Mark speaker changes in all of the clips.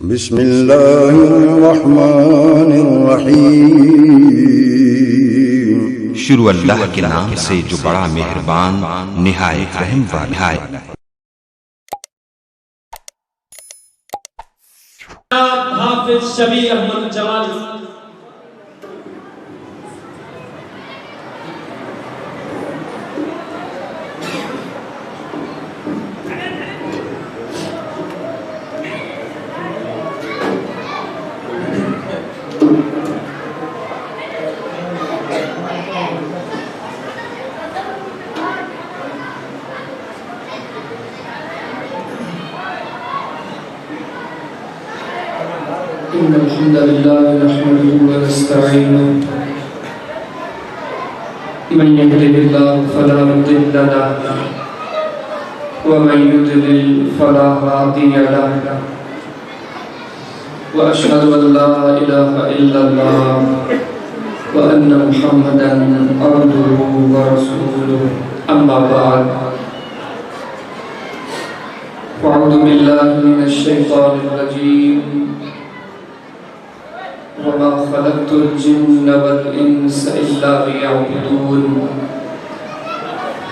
Speaker 1: बिस्मिल्लाहिर्रहमानिर्रहीम। शुरू अल्लाह के नाम से जो बड़ा मेहरबान निहायत रहम वाला है।
Speaker 2: हाफिज शबीर अहमद जमाल
Speaker 3: इन्नल हम्दलिल्लाहि नहमदुहु व नस्तईनुहु मन यहदिहिल्लाहु फला मुदिल्ल लहु व मन युद्लिल फला हादिय लहु व अशहदु अन ला इलाहा इल्लल्लाह व अन्ना मुहम्मदन अब्दुहु व रसूलुहु अम्मा बाद फ़अऊज़ु बिल्लाहि मिनश शैतानिर रजीम वमा खलक़्तुल जिन्न वल इंस इल्ला लियअबुदून।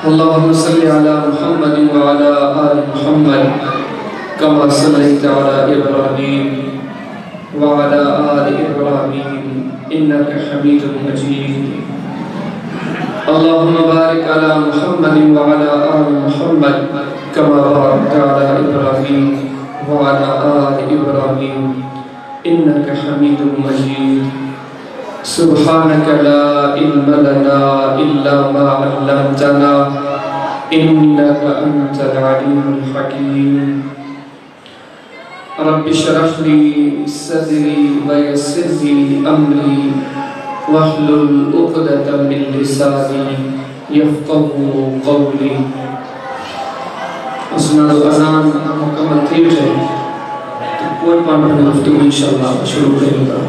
Speaker 3: अल्लाहुम्मा सल्लि अला मुहम्मद व अला आलि मुहम्मद कमा सल्लैता अला इब्राहीम व अला आलि इब्राहीम इन्नका हमीदुम मजीद। अल्लाहुम्मा बारिक अला मुहम्मद व अला आलि मुहम्मद कमा बारकता अला इब्राहीम व अला आलि इब्राहीम इन्नका हमीदुम मजीद। सुब्हानक ला इल्म लना इल्ला मा अल्लमतना इन्नका अंतल अलीमुल हकीम। रब्बि इश्रह ली सदरी व यस्सिर ली अमरी वहलुल उक़दतम मिन लिसानी यफ़क़हू क़ौली। अज़ान मुकम्मल थी जाए कोई पानी गुफ्तगू इंशाअल्लाह शुरू करेगा।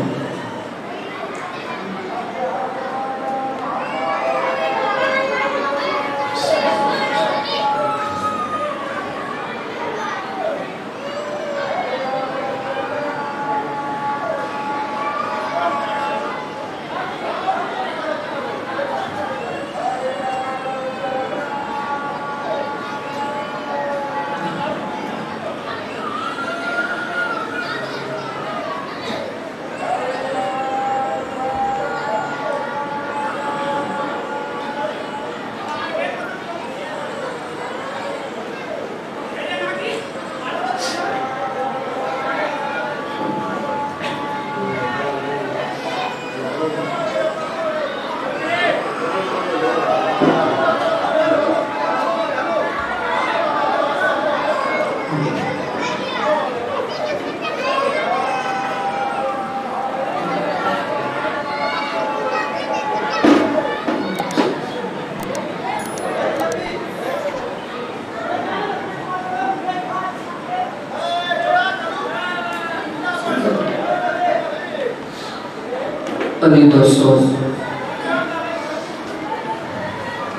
Speaker 3: दोस्तों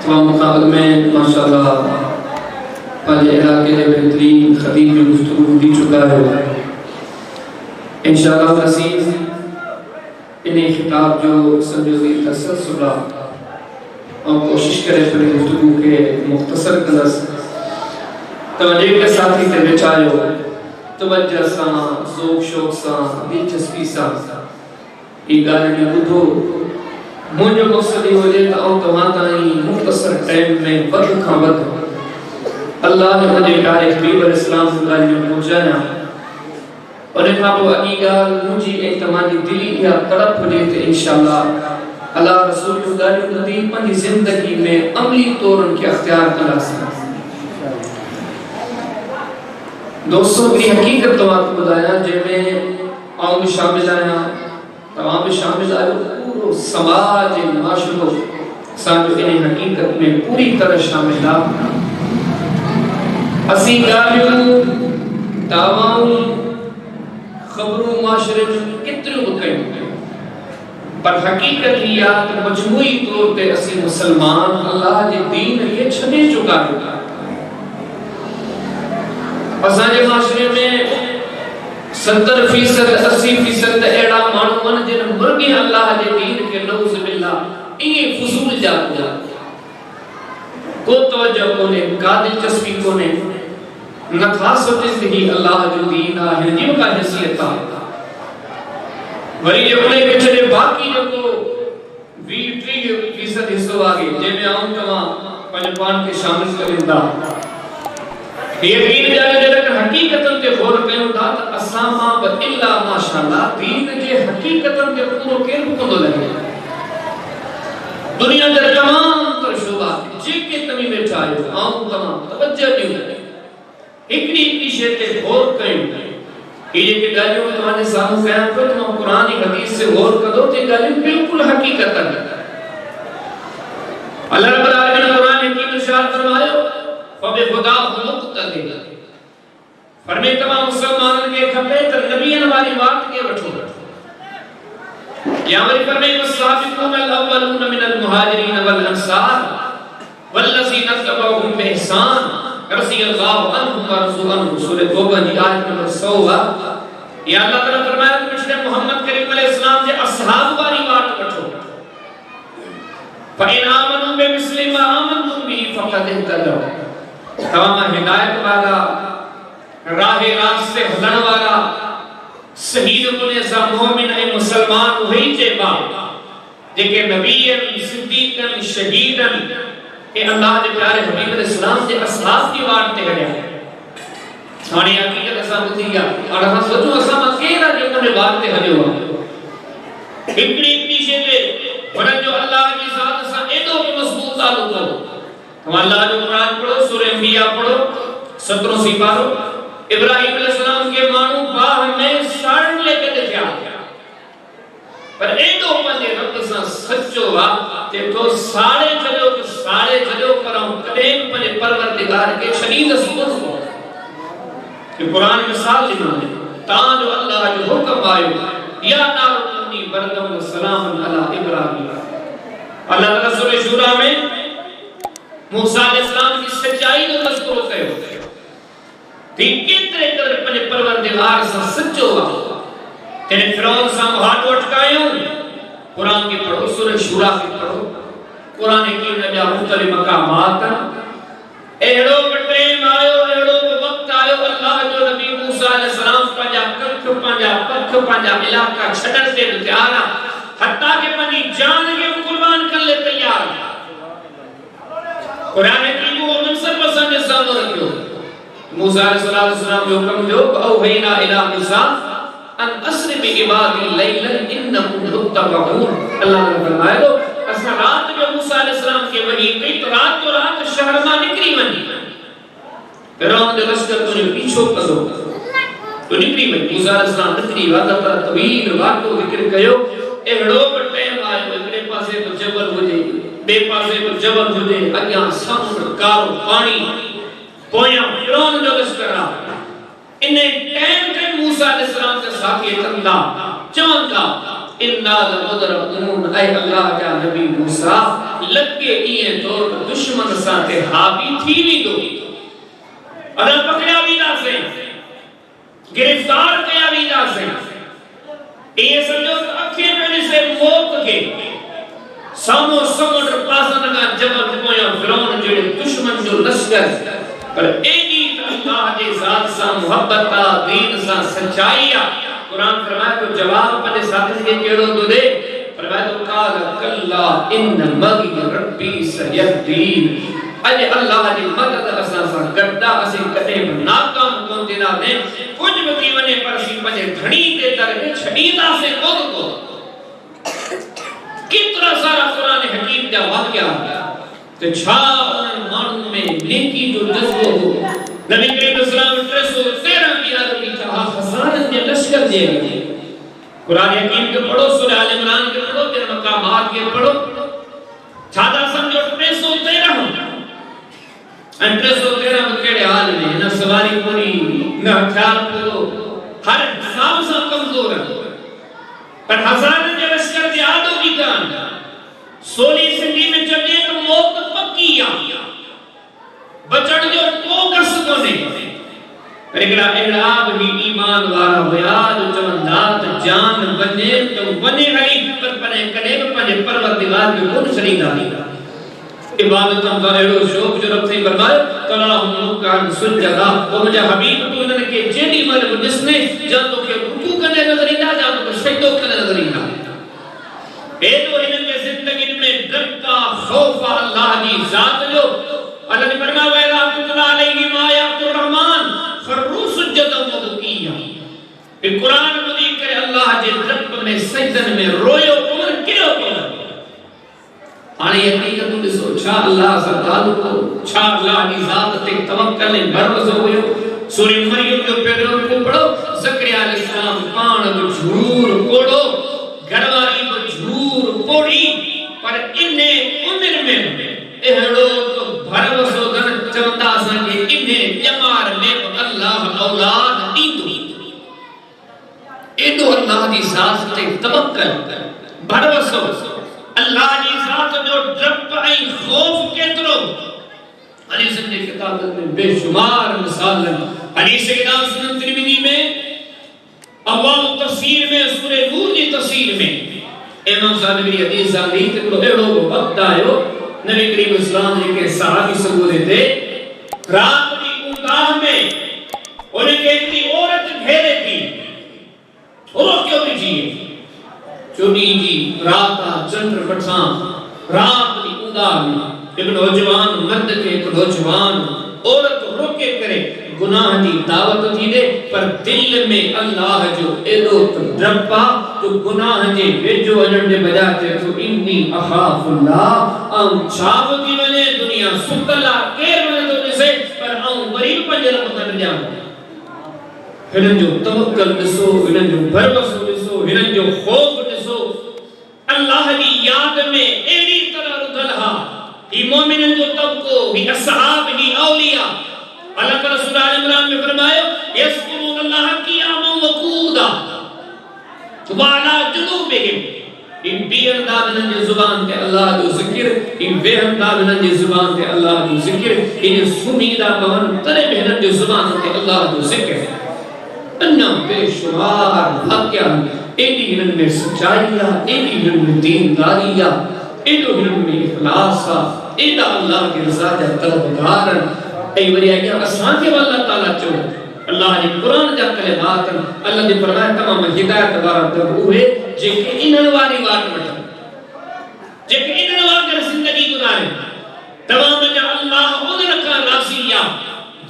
Speaker 3: तमाम मुकाबल में माशाअल्लाह पाले इलाके के बेहतरीन खतीब जो गुफ्तगू दी चुका है इंशाअल्लाह अज़ीज़ इन्हें खिताब जो समझोगी तसलसल और कोशिश करें पूरी गुफ्तगू के मुख्तसर कदस तवज्जो के साथ ही बेचायो तवज्जो सा ज़ौक़ शौक़ सा दिलचस्पी सा ये गाने में बुधो मुझे मकसद हो जाए तो तमाम ताई मुख्तसर टाइम में वक्त का वक्त अल्लाह ने मुझे प्यारे हबीब अलैहिस्सलाम को गाने में पहुंचाया और एक आप अगी गाल मुझे एक तमारी दिली या तड़प हो जाए तो इंशाअल्लाह अल्लाह रसूल को गाने को दी अपनी जिंदगी में अमली तौर उनके अख्तियार करा सकते। दोस्तों की हकीकत तो आपको बताया जिनमें आऊँ शामिल आया तमाम शामिल आयो पूरो समाज माशरो साडो इन हकीकत में पूरी तरह शामिल आ असी गालियों दावाओं खबरों माशरे कितने कई पर हकीकत ही या तो मजमूई तौर पे असी मुसलमान अल्लाह के दीन ये छने चुका है। असांजे माशरे में 70% 80% एड़ा मानू मन जिन मुर्गी अल्लाह जे दीन के नऊज़ बिल्लाह ये फजूल जा को तवज्जो कोने का दिलचस्पी कोने नथा सोचे ही अल्लाह जो दीन आ हिन का हैसियत आ वरी जे उने पिछले बाकी जो को 20-30% हिस्सो आगे जे में आऊं तमा पंज पान के शामिल करिंदा ये दीन जाने जडक हकीकतन ते गौर कयो था त असामा ब इल्ला माशाअल्लाह दीन जे हकीकतन ते पूरो केर कोंदो लगे दुनिया जे तमाम तर शोभा जेके तमी बैठा आयो आऊं तमाम तवज्जो दियो एकड़ी शे ते गौर कयो ये के गालियों में माने सामने कया तो तुम कुरान की हदीस से गौर करो ते गालियों बिल्कुल हकीकत है अल्लाह रब्बुल आलमीन कुरान की इरशाद फरमायो फबे खुदा मुक्तदी फरमे तमाम मुसलमानन के खपे त नबीयन वाली बात के वठो या वरी फरमे वसाबिकून अल-अव्वलून मिनल मुहाजिरीन वल अंसार वल्लज़ीना तबऊहुम बिइहसान रज़ियल्लाहु अन्हुम व रज़ू अन्हु सूरह तौबा की आयत नंबर 100 या अल्लाह ताला फरमाया कि पिछले मोहम्मद करीम अलैहिस्सलाम के असहाब वाली बात वठो फइन आमनु बिमिस्लि मा आमनतुम बिही फक़द इhtadaw तमाम हिदायत वाला राहे रास्ते हलन वाला शहीद कुने सा मोमिन ए मुसलमान वही जे बा जेके नबीयन सिद्दीकन शहीदन के अल्लाह के प्यारे हबीब अलैहिस्सलाम के असहाब की बात ते गया साणी हकीकत असा बुधिया और हम सोचो असा अकेला जो ने बात ते हलियो इतनी शे ते वरन जो अल्लाह की जात सा एदो भी मजबूत ताल्लुक हो हम अल्लाह जो कुरान पढ़ो सूरह अंबिया पढ़ो 17 सिपारो इब्राहिम अलैहिस्सलाम के मानू बाह में शरण लेके देखा पर एदो पंजे रब सा सच्चो वा ते तो सारे जलो पर कदे पंजे परवरदिगार के शदीद सुबह को कि कुरान मिसाल दिना ता जो अल्लाह जो हुक्म आयो या नारुनी बरदम सलाम अला इब्राहिम अल्लाह ताला सूरह शूरा में मूसा अलैहिस्सलाम की सच्चाई को तज़किर कयो ती कितने कर पंजे परवरदिगार सा सच्चो वा तेरे फिरौन सा हाथ अटकायो कुरान की पढ़ो सूरह शूरा की पढ़ो कुरान की नजा मुख्तलिफ मकामात एड़ो टाइम आयो एड़ो वक्त आयो अल्लाह जो नबी मूसा अलैहिस्सलाम पंजा पंजा इलाका छडण से तैयार हत्ता के अपनी जान के कुर्बान कर ले तैयार कुरान की वो मंसब पसंद सामने रखियो मूसा अलैहिस्सलाम जो हुक्म दो औ वहीना इला मूसा अन अस्र बि इबादी लैलन इन्नहुम मुत्तबऊन अल्लाह ने फरमाया तो असा रात जो मूसा अलैहिस्सलाम के वही कई तो रात शहर में निकली वनी फिरौन जो लश्कर तो पीछो करो तो निकली वनी मूसा अलैहिस्सलाम निकली वादा पर तवील वातो जिक्र कयो एड़ो टाइम आयो एकड़े पासे तो जबल होजे बे पासे तो जबल होजे अग्या समुंड कारो पानी पोया फिरौन जो लश्कर आ इने टाइम ते मूसा अलैहिस्सलाम के साथी तंदा चवंदा इन्ना लमुदरकून ऐ अल्लाह जा नबी मूसा लगे इए तो दुश्मन साथे हावी थी भी दो अरे पकड़ा भी ना से गिरफ्तार किया भी ना से ये समझो अखे में से मौत के सामो समुद्र पासन का जबल पोया फिरौन जेड़े दुश्मन जो लश्कर पर एडी अल्लाह के जात सा मोहब्बत ता दीन सा सच्चाई आ कुरान फरमाया तो जवाब अपने साथी के केड़ो तो दे फरमाया तो काल कल्ला इन मगी रब्बी सयदीन अज अल्लाह की मदद असा सा गड्डा असे कदे नाकाम कोन देना ने कुछ भी वने पर सी पने धणी के दर में छडीदा से खुद को कितना सारा कुरान हकीम का वाकया तो छा मानू में नेकी जो जज्बो हो नबी करीम सल्लल्लाहु अलैहि वसल्लम 13 की आदमी चाहा हजारन के लश्कर दे कुरान हकीम के पढ़ो सूरह आल इमरान के पढ़ो तेरे मकामात के पढ़ो छादा समझो 313 अन 313 में केड़े हाल में न सवारी पूरी न हथियार पूरो हर हिसाब से कमजोर है पर हजारन के लश्कर दे आदो की जान सोली सिंधी में चले तो मौत पक्की आ बचड़ जो को कस कोने लेकिन इलाब ही ईमान वारा हुया जो चवंदा त जान वने तो वने हली पर पने कने पंहिंजे परवरदिगार के गुण सरींदा इबादत का एड़ो शौक जो रब से फरमायो तला मुकान सुजदा ओ मुझे हबीब तू इनन के जेडी मल दिसने जा तो के रुकू करने नजर इंदा जा तो सजदो करने नजर इंदा ए तो इनन के जिंदगी में डर का खौफ अल्लाह की जात जो अल्लाह ने फरमाया वैला तुला अलैहि मा यातुर रहमान खर्रू सुजदा वबकिया ए कुरान में करे अल्लाह जे रब में सजदन में रोयो उमर किरो आने हकीकत में सो छा अल्लाह सरदार को छा अल्लाह की जात ते तवक्कल ने भरोसा होयो सूरह मरियम जो पैगंबर को पढ़ो ज़करिया अलैहिस्सलाम पान झूर कोड़ो घरवारी को झूर कोड़ी पर इने उम्र में एड़ो तो भरोसा धन चवंदा सन के इने जमार में अल्लाह औलाद दीदो एडो अल्लाह की जात ते तवक्कल भरोसा अल्लाह की जात जो रब ऐ खौफ केतरो हदीस की किताब में बेशुमार मिसालन हदीस की किताब सुनन तिरमिजी में अव्वल तफसीर में सूरह नूर की तफसीर में इमाम साहब की हदीस आली ते को एड़ो वक्त आयो नबी करीम इस्लाम जी के सहाबी सबूरे थे रात की उंगाह में उनके एक औरत घेरे थी और क्यों थी चुनी जी रात चंद्र पठा रात की उंगाह में एक नौजवान मर्द के एक नौजवान औरत रोके करे गुनाह की दावत थी दे पर दिल में अल्लाह जो एदो रब्बा जो गुनाह जे वेजो वजन जे बजा थे तो इन्नी अखाफुल्लाह औ छावती वने दुनिया सुतला केर वने तो दिसे पर औ गरीब पंजर पकड़ जा हिनन जो तवक्कल दिसो हिनन जो भरोसो दिसो हिनन जो खौफ दिसो अल्लाह की याद में एड़ी तरह रुदलहा ई मोमिनन जो तबको ही असहाब ही औलिया अल्लाह का सूरह आल इमरान में फरमायो यस्कुरुन अल्लाह क़ियामन व क़ूदा वाला जुनूबिहिम इन बेअंदाज़न जी जुबान ते अल्लाह जो जिक्र इन बेअंदाज़न जी जुबान ते अल्लाह जो जिक्र इन सुमीदा पवन तरे बहनन जी जुबान ते अल्लाह जो जिक्र अन्ना बेशुमार वाक़या एडी हिनन में सच्चाईया एडी हिनन में दीनदारिया एडो हिनन में इखलासा एडा अल्लाह के रज़ा जा तलबगार ऐ वरिया के असां के अल्लाह ताला चो अल्लाह ने कुरान जा कलिमात अल्लाह ने फरमाया तमाम हिदायत वारा तब हुए जेके इनन वारी वाट वठ जेके इनन वार जिंदगी गुजारे तमाम जा अल्लाह उन का राज़िया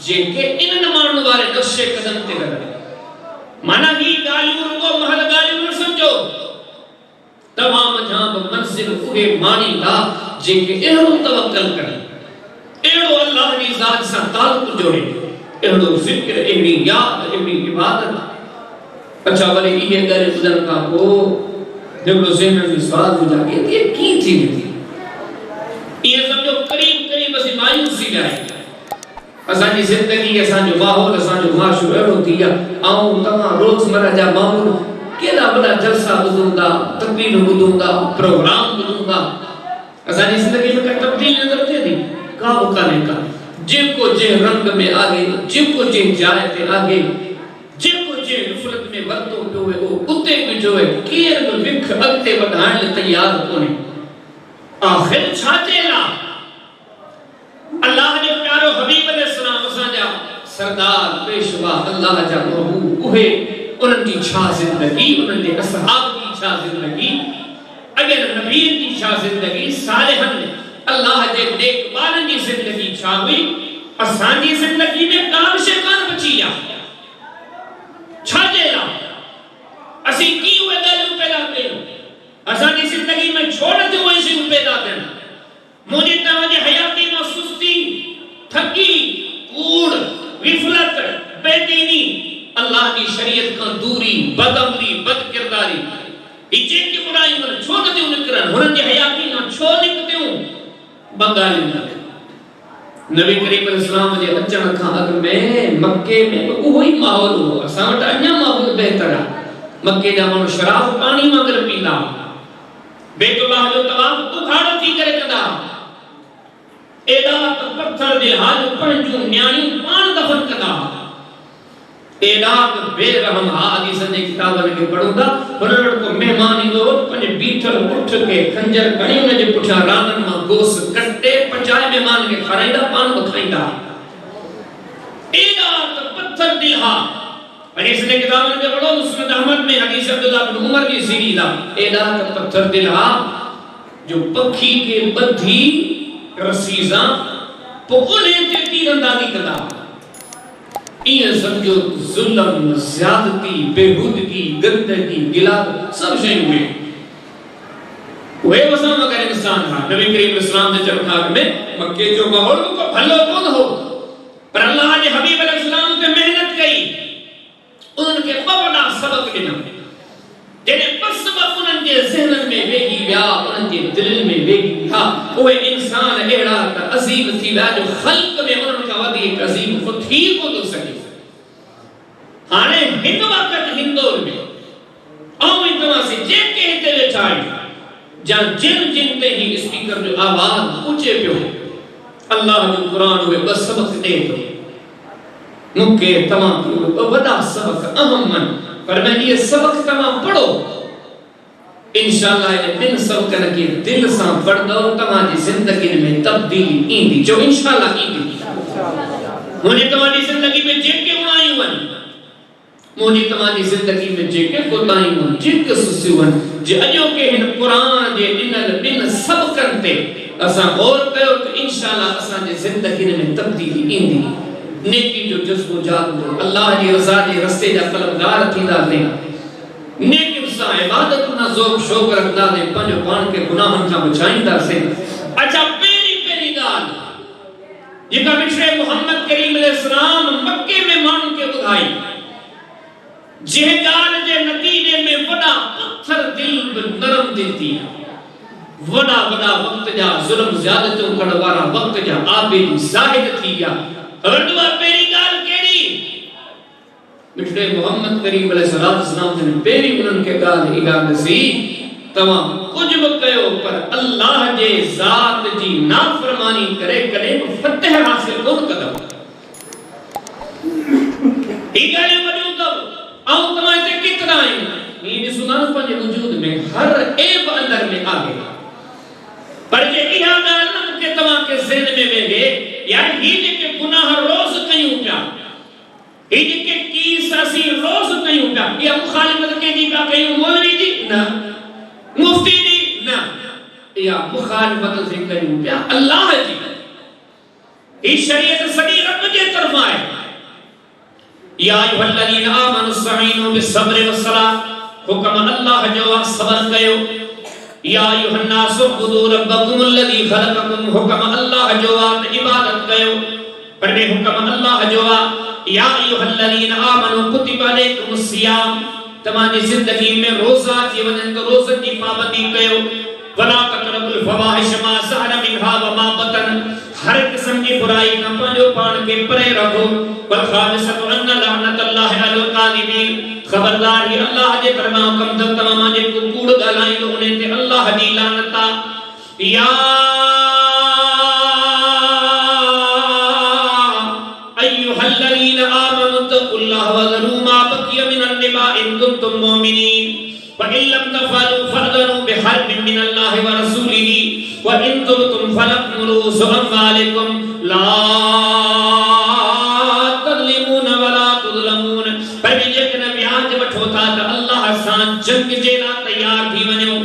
Speaker 3: जेके इनन मानन वाले नक्शे कदम ते करे माना ही गालियों को महल गालियों न समझो तमाम जहां मंजिल उहे मानी ला जेके एड़ो तवक्कल करे एड़ो अल्लाह की जात से ताल्लुक जोड़े एड़ो जिक्र एड़ी याद एड़ी इबादत अच्छा वाले ये गरे गुजर का को देखो ज़हन में सवाल हो जाके ये की थी ये समझो करीब करीब बस मायूसी जाए असा जी जिंदगी असा जो माहौल असा जो माशो एड़ो थिया आऊं तमा रोजमर्रा जा मामूल केदा बड़ा जलसा बुदूंगा तकरीर बुदूंगा प्रोग्राम बुदूंगा असा जी जिंदगी में का तब्दील नजर थे दी का उकाने का जिनको जे रंग में आगे जिनको जे जाए ते आगे जिनको जे नफरत में वरतो पे वो उते भी जो है केर में विख अगते बढ़ाने ले तैयार कोने आखिर छातेला अल्लाह ने प्यारो हबीब अलैहिस्सलाम असांजा सरदार पेशवा अल्लाह जा महबूब उहे उनन की छा जिंदगी उनन दे असहाब की छा जिंदगी अगर नबी की छा जिंदगी सालिहन अल्लाह दे नेक बारन की जिंदगी छा हुई असांजी जिंदगी में काम से कान बचिया छा जेला असी की हुए गल पैदा कयो असांजी जिंदगी में छोड़ दे हुए से पैदा करना मुझे तवजे हयाती में सुस्ती थकी कूड़ विफलत बेदीनी अल्लाह की शरीयत का दूरी बदअमली बदकिरदारी इजे की बुराई में छोड़ दे निकरन हुनन जी हयाती ना छोड़ निकते हूं बंगाली में नबी करीम अलैहिस्सलाम जे अचण का अग में मक्के में वही माहौल हो असा वट अन्या माहौल बेहतर मक्के जा माण्हू शराब पानी वांगर पींदा बैतुल्लाह जो तवाफ उखाड़ो थी करे कदा एदा पत्थर दे हाल पंजू न्याणी पान दफन कदा एलाक बेरहम हदीस ने किताबन के पढ़ंदा हुनन को मेहमान इंदो पने बीठल उठ के खंजर खणी उन जे पुठा रानन मा गोस कटे पचाए मेहमान के खाराइंदा पान बखाइंदा एलाक पत्थर दिलहा हदीस ने किताबन के पढ़ो मुस्लिम अहमद में हदीस अब्दुल्लाह बिन उमर की सीरीला एलाक पत्थर दिलहा जो पखी के बधी रसीजा पोले ते तीरंदाजी कदा ये समझो जुल्म ज्यादती बेहुदगी गंदगी गिला सब शय में वे वसा मगर इंसान था नबी करीम इस्लाम के चरखाग में मक्के जो माहौल को भलो कौन हो पर अल्लाह ने हबीब अलैहि सलाम पे मेहनत कई उनके बड़ा सबक देना जेने बस सबक उनके ज़हन में वेगी या उनके दिल में वेगी था वो इंसान एड़ा अजीम थी वा जो खल्क में उनका वदी अजीम खुद ही को तो सके हाने हिंद वक्त हिंदोर में औ इतना से जे कहते वे चाहे जहां जिन जिन पे ही स्पीकर जो आवाज ऊंचे पे हो अल्लाह जो कुरान हुए बस सबक दे दो मुके तमाम बड़ा सबक अहम मन पर मैं ये सबक तमाम पढ़ो इंशाअल्लाह ये बिन सबक के दिल से पढ़ दो तुम्हारी जिंदगी में तब्दीली इंदी जो इंशाअल्लाह इंदी मुझे तुम्हारी जिंदगी में जेके उणाई वन मुझे तुम्हारी जिंदगी में जेके कोताई वन जेके सुसिवन जे अजो के हिन कुरान जे इनल बिन सबकन ते असा और कयो तो इंशाअल्लाह असा जे जिंदगी में तब्दीली इंदी नेकी जो जज्बो जागो अल्लाह जी रज़ा जे रस्ते जा तलबगार थींदा ने नेकी सा इबादत ना ज़ौक़ शौक़ रखदा ने पंजो पान के गुनाहन का बचाइंदा से अच्छा पेरी गाल जेका मिठड़े मोहम्मद करीम अलैहि सलाम मक्के में मानू के बुधाई जे गाल जे नतीजे में वडा पत्थर दिल नरम दिल थी वडा वक्त जा जुल्म ज़्यादतों करण वाला वक्त जा आबिद ज़ाहिद थी गया रडवा पेरी गाल केड़ी मिठड़े मोहम्मद करीम अलैहिस्सलाम ने पेरी उनन के गाल इगा नसी तमाम कुछ भी कयो पर अल्लाह जे जात जी नाफरमानी करे कदे फतह हासिल कोन कदम इगाले वडू तो आउ तमाय ते कितना है ये सुनान पंजे वजूद में हर ऐब अंदर में आ गया पर जे इहा गाल न के तमा के ज़हन में वेगे यार ही के गुनाह रोज कयूं पिया ही के कीस असी रोज कयूं पिया या मुखालिफत के दी का कयूं मौलवी दी ना मुफ्ती दी ना या मुखालिफत से कयूं पिया अल्लाह जी ई शरीयत सदी रब जे तरफ आए या अय्युहल्लज़ीना आमनु इस्तईनु बिस्सब्रि वस्सलाह हुक्म अल्लाह जो सबर कयो या अय्युहन्नास उबुदू रब्बकुमुल्लज़ी खलक़कुम हुक्म अल्लाह जो इबादत कयो पर बे हुक्म अल्लाह जो या अय्युहल्लज़ीना आमनु कुतिबा अलैकुमुस सियाम तमारी जिंदगी में रोजा जीवन तो रोज़न की पाबंदी कयो वला तक़रबुल फवाहिश मा ज़हरा मिनहा व मा बतन हर किस्म की बुराई का पंजो पान के परे रखो वल खामिसतु अन्न लअनतल्लाहि अलल काज़िबीन खबरदार ही अल्लाह जे फरमाओ कम दम तमाम जे को कूड़ गालाई तो उन्हें ते अल्लाह दी लानता या अय्युहल्लज़ीना आमनु तक़ुल्लाह व ज़रू मा बकिया मिनन निबा इन कुंतुम मुमिनीन व इन लम तफअलू फअज़नु बिहर्बिन मिनल्लाहि व रसूलिही व इन तुबतुम फलकुम रुऊसु अम्वालिकुम ला तज़लिमून व ला तुज़लमून पर जे के ब्याज वठो था त अल्लाह सां जंग जेला तैयार थी वञो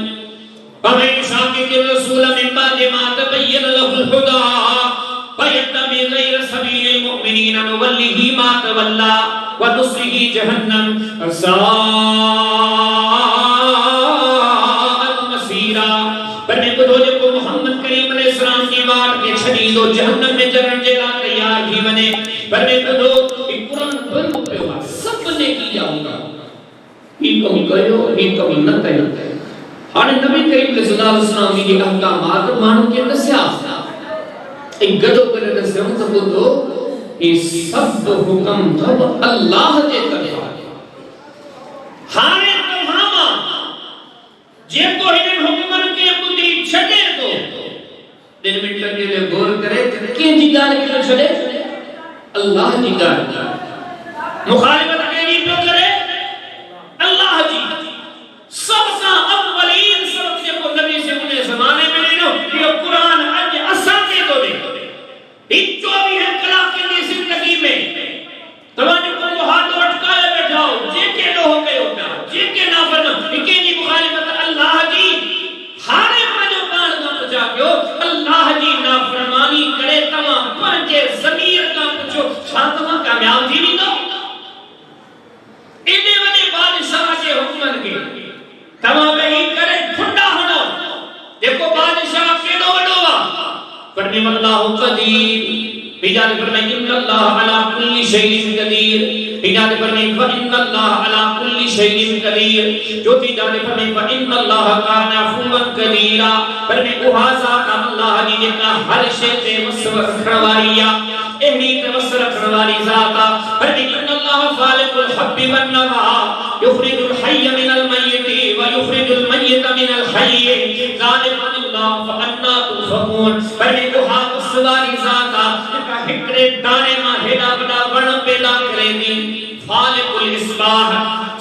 Speaker 3: पवे शाके के रसूल मिन बाद मा तबयन लहुल हुदा फयत्तबि गैर सबीलिल मुमिनीन नुवल्लिही मा तवल्ला व नुस्लिही जहन्नम के छड़ी दो जहन्नम में जलन जेला तैयार थी बने पर ने कहो एक कुरान बंद पे हुआ सब ने किया होगा ये कम कयो ये कम न कयो हाने नबी करीम सल्लल्लाहु अलैहि वसल्लम की अहकामात मानो के दस्या एक गदो करे दस्या तो तो ये सब हुक्म तब अल्लाह दे करे हाने तमामा जे को हिन हुक्मन के बुद्धि छडे तो दिन मिनट के लिए गौर करे के जी गाल के छड़े अल्लाह जी गाल मुखालिफत के फरमाए वल्लाहु कदीर, बिजाने फरमाए इन्नल्लाह अला कुल्ली शैइन कदीर, बिजाने फरमाए व इन्नल्लाह अला कुल्ली शैइन कदीर, जो बिजाने फरमाए व इन्नल्लाह काना अफुवन कदीरा, फरमाए उहा ज़ात अल्लाह जी जेका हर शै ते वसव रखण वाली आ, एहड़ी तवस्सुल रखण वाली ज़ात आ। फरमाए इन्नल्लाह ख़ालिकुल हब्बि वन नवा युखरिजुल हय्य मिनल मय्यति व युखरिजुल मय्यित मिनल हय्य ज़ालिकुल्लाह फअन्ना तुफ़कून, फरमाए उहा वाली ज़ात आ जेका हिकड़े दाणे मां हेडा वडा वण पैदा करे थी। ख़ालिकुल इस्बाह,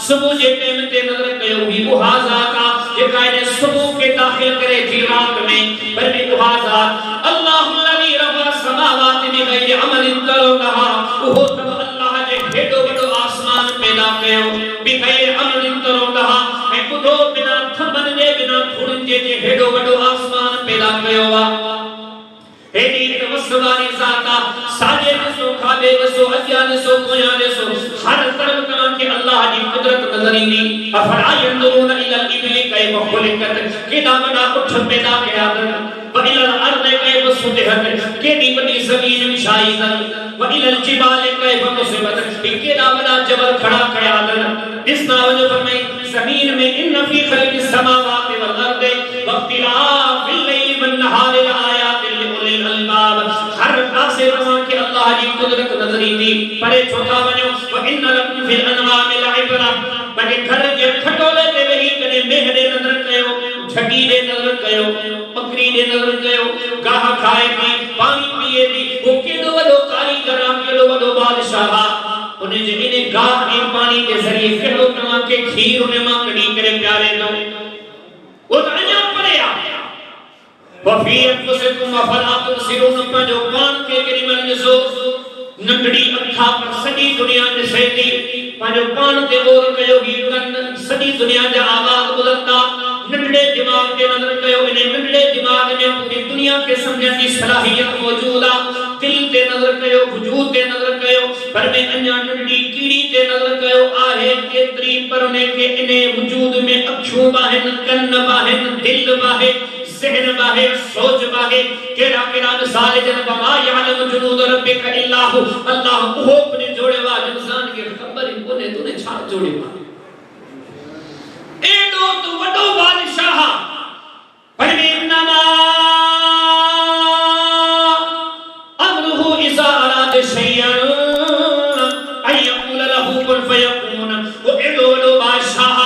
Speaker 3: सुबह जे टाइम ते नज़र कयो ही उहा ज़ात आ जेका इन सुबह के दाखिल करे थी रात में, फरमाए उहा ज़ात अल्लाहु लज़ी रफ़ा समावाति बिग़ैरि अमलिन तरोनहा, उहो तब अल्लाह जे हेडो वडो आसमान पैदा कयो बिग़ैरि अमलिन तरोनहा, ऐं ॿुधो बिना थंभन जे बिना थुड़िन जे हेडो वडो आसमान पैदा कयो आ। हेडी तवस्सुल वाली ज़ात आ, साजे ॾिसो खाबे ॾिसो अॻियां ॾिसो पोयां ॾिसो, हर तरफ़ तव्हांखे अल्लाह जी कुदरत नज़र ईंदी। अफला यंदुरून इलल इबिली कैफ़ ख़ुलिक़त, केॾा वॾा उठ पैदा कया अथनि, व इलल अर्ज़ि कैफ़ सुतिहत, केॾी वॾी ज़मीन विछाई अथनि, व इलल जिबालि कैफ़ नुसिबत, केॾा वॾा जबल खड़ा कया अथनि। ॾिसंदा वञो फरमाई ज़मीन में इन फ़ी ख़ल्क़ि समावाति वल अर्ज़ि वख्तिलाफ़िल लैलि वन नहारि लआयातिन लिउलिल अलबाब, हर पासे तव्हांखे अल्लाह जी कुदरत नज़र ईंदी। परे छोटा वञो व इन लकुम फिल अनवामि लइबरा, पंहिंजे घर जे खटोले ते वेही करे मेंह ॾे नज़र कयो, झगी ॾे नज़र कयो, बकरी ॾे नज़र कयो, गाह खाए थी पानी पिए थी, वो केॾो वॾो कारीगर आहे, केॾो वॾो बादशाह आहे, उन जे इन गाह ऐं पानी जे ज़रिए केॾो तव्हांखे खीर उन मां कढी करे प्यारे थो, वो त अञा परे आहे। वफ़ी अनफुसिकुम अफला तुबसिरून, पंहिंजो पान खे केॾी महिल ॾिसो, नंढड़ी अखा पर सॼी दुनिया ॾिसे थी, पंहिंजो पान ते गौर कयो, ही कन सॼी दुनिया जा आवाज़ ॿुधंदा, नंढड़े दिमाग़ ते नज़र कयो, इन नंढड़े दिमाग़ में पूरी दुनिया खे सम्झण जी सलाहियत मौजूद आहे। दिल ते नज़र कयो, वजूद ते नज़र कयो, पर में अञा नंढड़ी कीड़ी ते नज़र कयो आहे केतिरी, पर उन खे इन वजूद में अखियूं बाहिनि, कन बाहिनि, दिल बाहे, ज़हन बाहे, सोच बाहे, केड़ा केड़ा मिसाल जन वमा यअलम जुनूद रब्बिका इल्ला हु, अल्लाह उहो अपने जोड़े वा इंसान के खबर ही कोने तूने छा जोड़े वा, एडो तो वडो बादशाह, पर इन्नमा अमरुहु इज़ा अराद शैअन अयकुल लहु कुन फयकून, वो एडो वडो बादशाह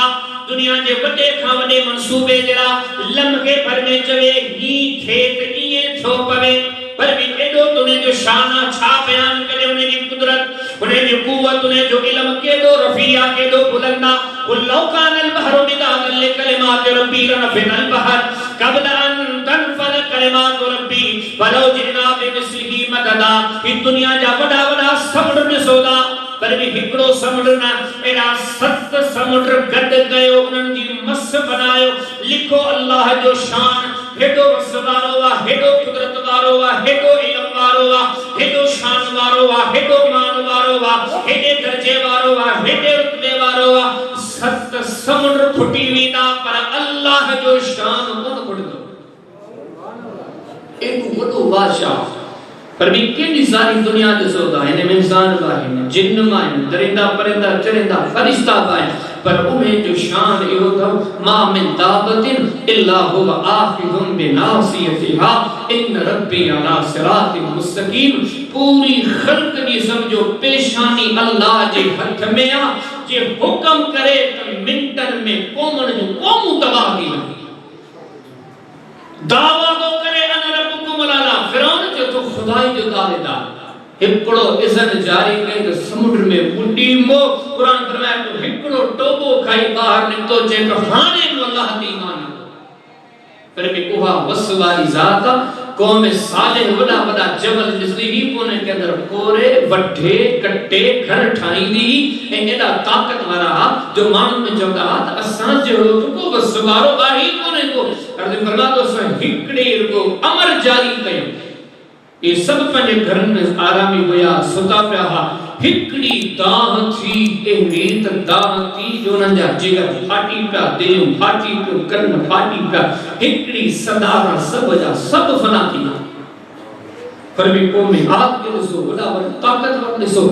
Speaker 3: दुनिया जे वडे खां वडे मंसूबे जरा लम्हे भर में चवे ही खेत इए थो पवे, पर भी एडो तुने जो शान छा बयान करे, उन जी कुदरत, उन जी कुव्वत, उन जो इल्म केडो रफिया, केडो बुलंदा। कुल्लौ कानल बहरु मिदादन लिकलिमात रब्बी लनफिदल बहर क़ब्ल अन तनफद कलिमात रब्बी वलौ जिना बिमिस्लिही मददा, ई दुनिया जा वडा वडा समुंड ॾिसोदा, पर भी हिकड़ो समुंड न, एड़ा 7 समुंड गड कयो, उन्हनि जी मस बनायो, लिखो अल्लाह जो शान, हेडो वस वारो आ, हेडो कुदरत वारो आ, हेडो इल्म वारो आ, हेडो शान वारो आ, हेडो मान वारो आ, हेडे दर्जे वारो आ, हेडे रुतबे वारो आ। 7 समुंड फुटी वेंदा, पर अल्लाह जो शान कोन फुटदो। एडो वडो बादशाह, पर भी केडी सारी दुनिया ॾिसो था, हिन में इंसान बि आहिनि, जिन बि आहिनि, दरिंदा परिंदा चरिंदा फरिश्ता बि आहिनि, पर उन्हें जो शान इहो अथव मा मिन दाबतिन इल्ला हुवा आखिज़ुन बिनासियतिहा इन रब्बी अला सिरातिन मुस्तकीम, पूरी ख़ल्क़ जी समझो पेशानी अल्लाह जे हथ में आ, जे हुक्म करे त मिंटन में क़ौमन जो क़ौमूं तबाह थी वञे। दावा तो करे अन रब्बुकुम अला, फिरौन जो तो खुदाई जो दावेदार, हिकड़ो इज़न जारी कई तो समुद्र में बुडी मो, कुरान फरमाए तो हिकड़ो टोबो खाई बाहर निकतो जे तो हाने अल्लाह दी ईमान, पर भी उहा वस वाली ज़ात कौम सालिह वडा वडा जबल जिसली ही कोने के अंदर कोरे वड्ढे कट्टे घर ठाईंदी, ऐं एडा ताकत वारा जो माण्हू में चवंदा त असां जो को वस वारो आहे कोने को, अर्ज़ फरमा तो असां हिकड़े रुगो अमर जारी कयो, ये सब पंहिंजे घरनि में आरामी हुया, सुता पिया हा, हिकड़ी दाह थी, एड़ी त दाह थी जो उन्हनि जा जिगर फाटी पिया, दिलियूं फाटी पियूं, कन फाटी पिया, हिकड़ी सदारा सब जा सब फना थी विया। फरमी को में आग के ॾिसो वॾा वॾा ताक़तवर ॾिसो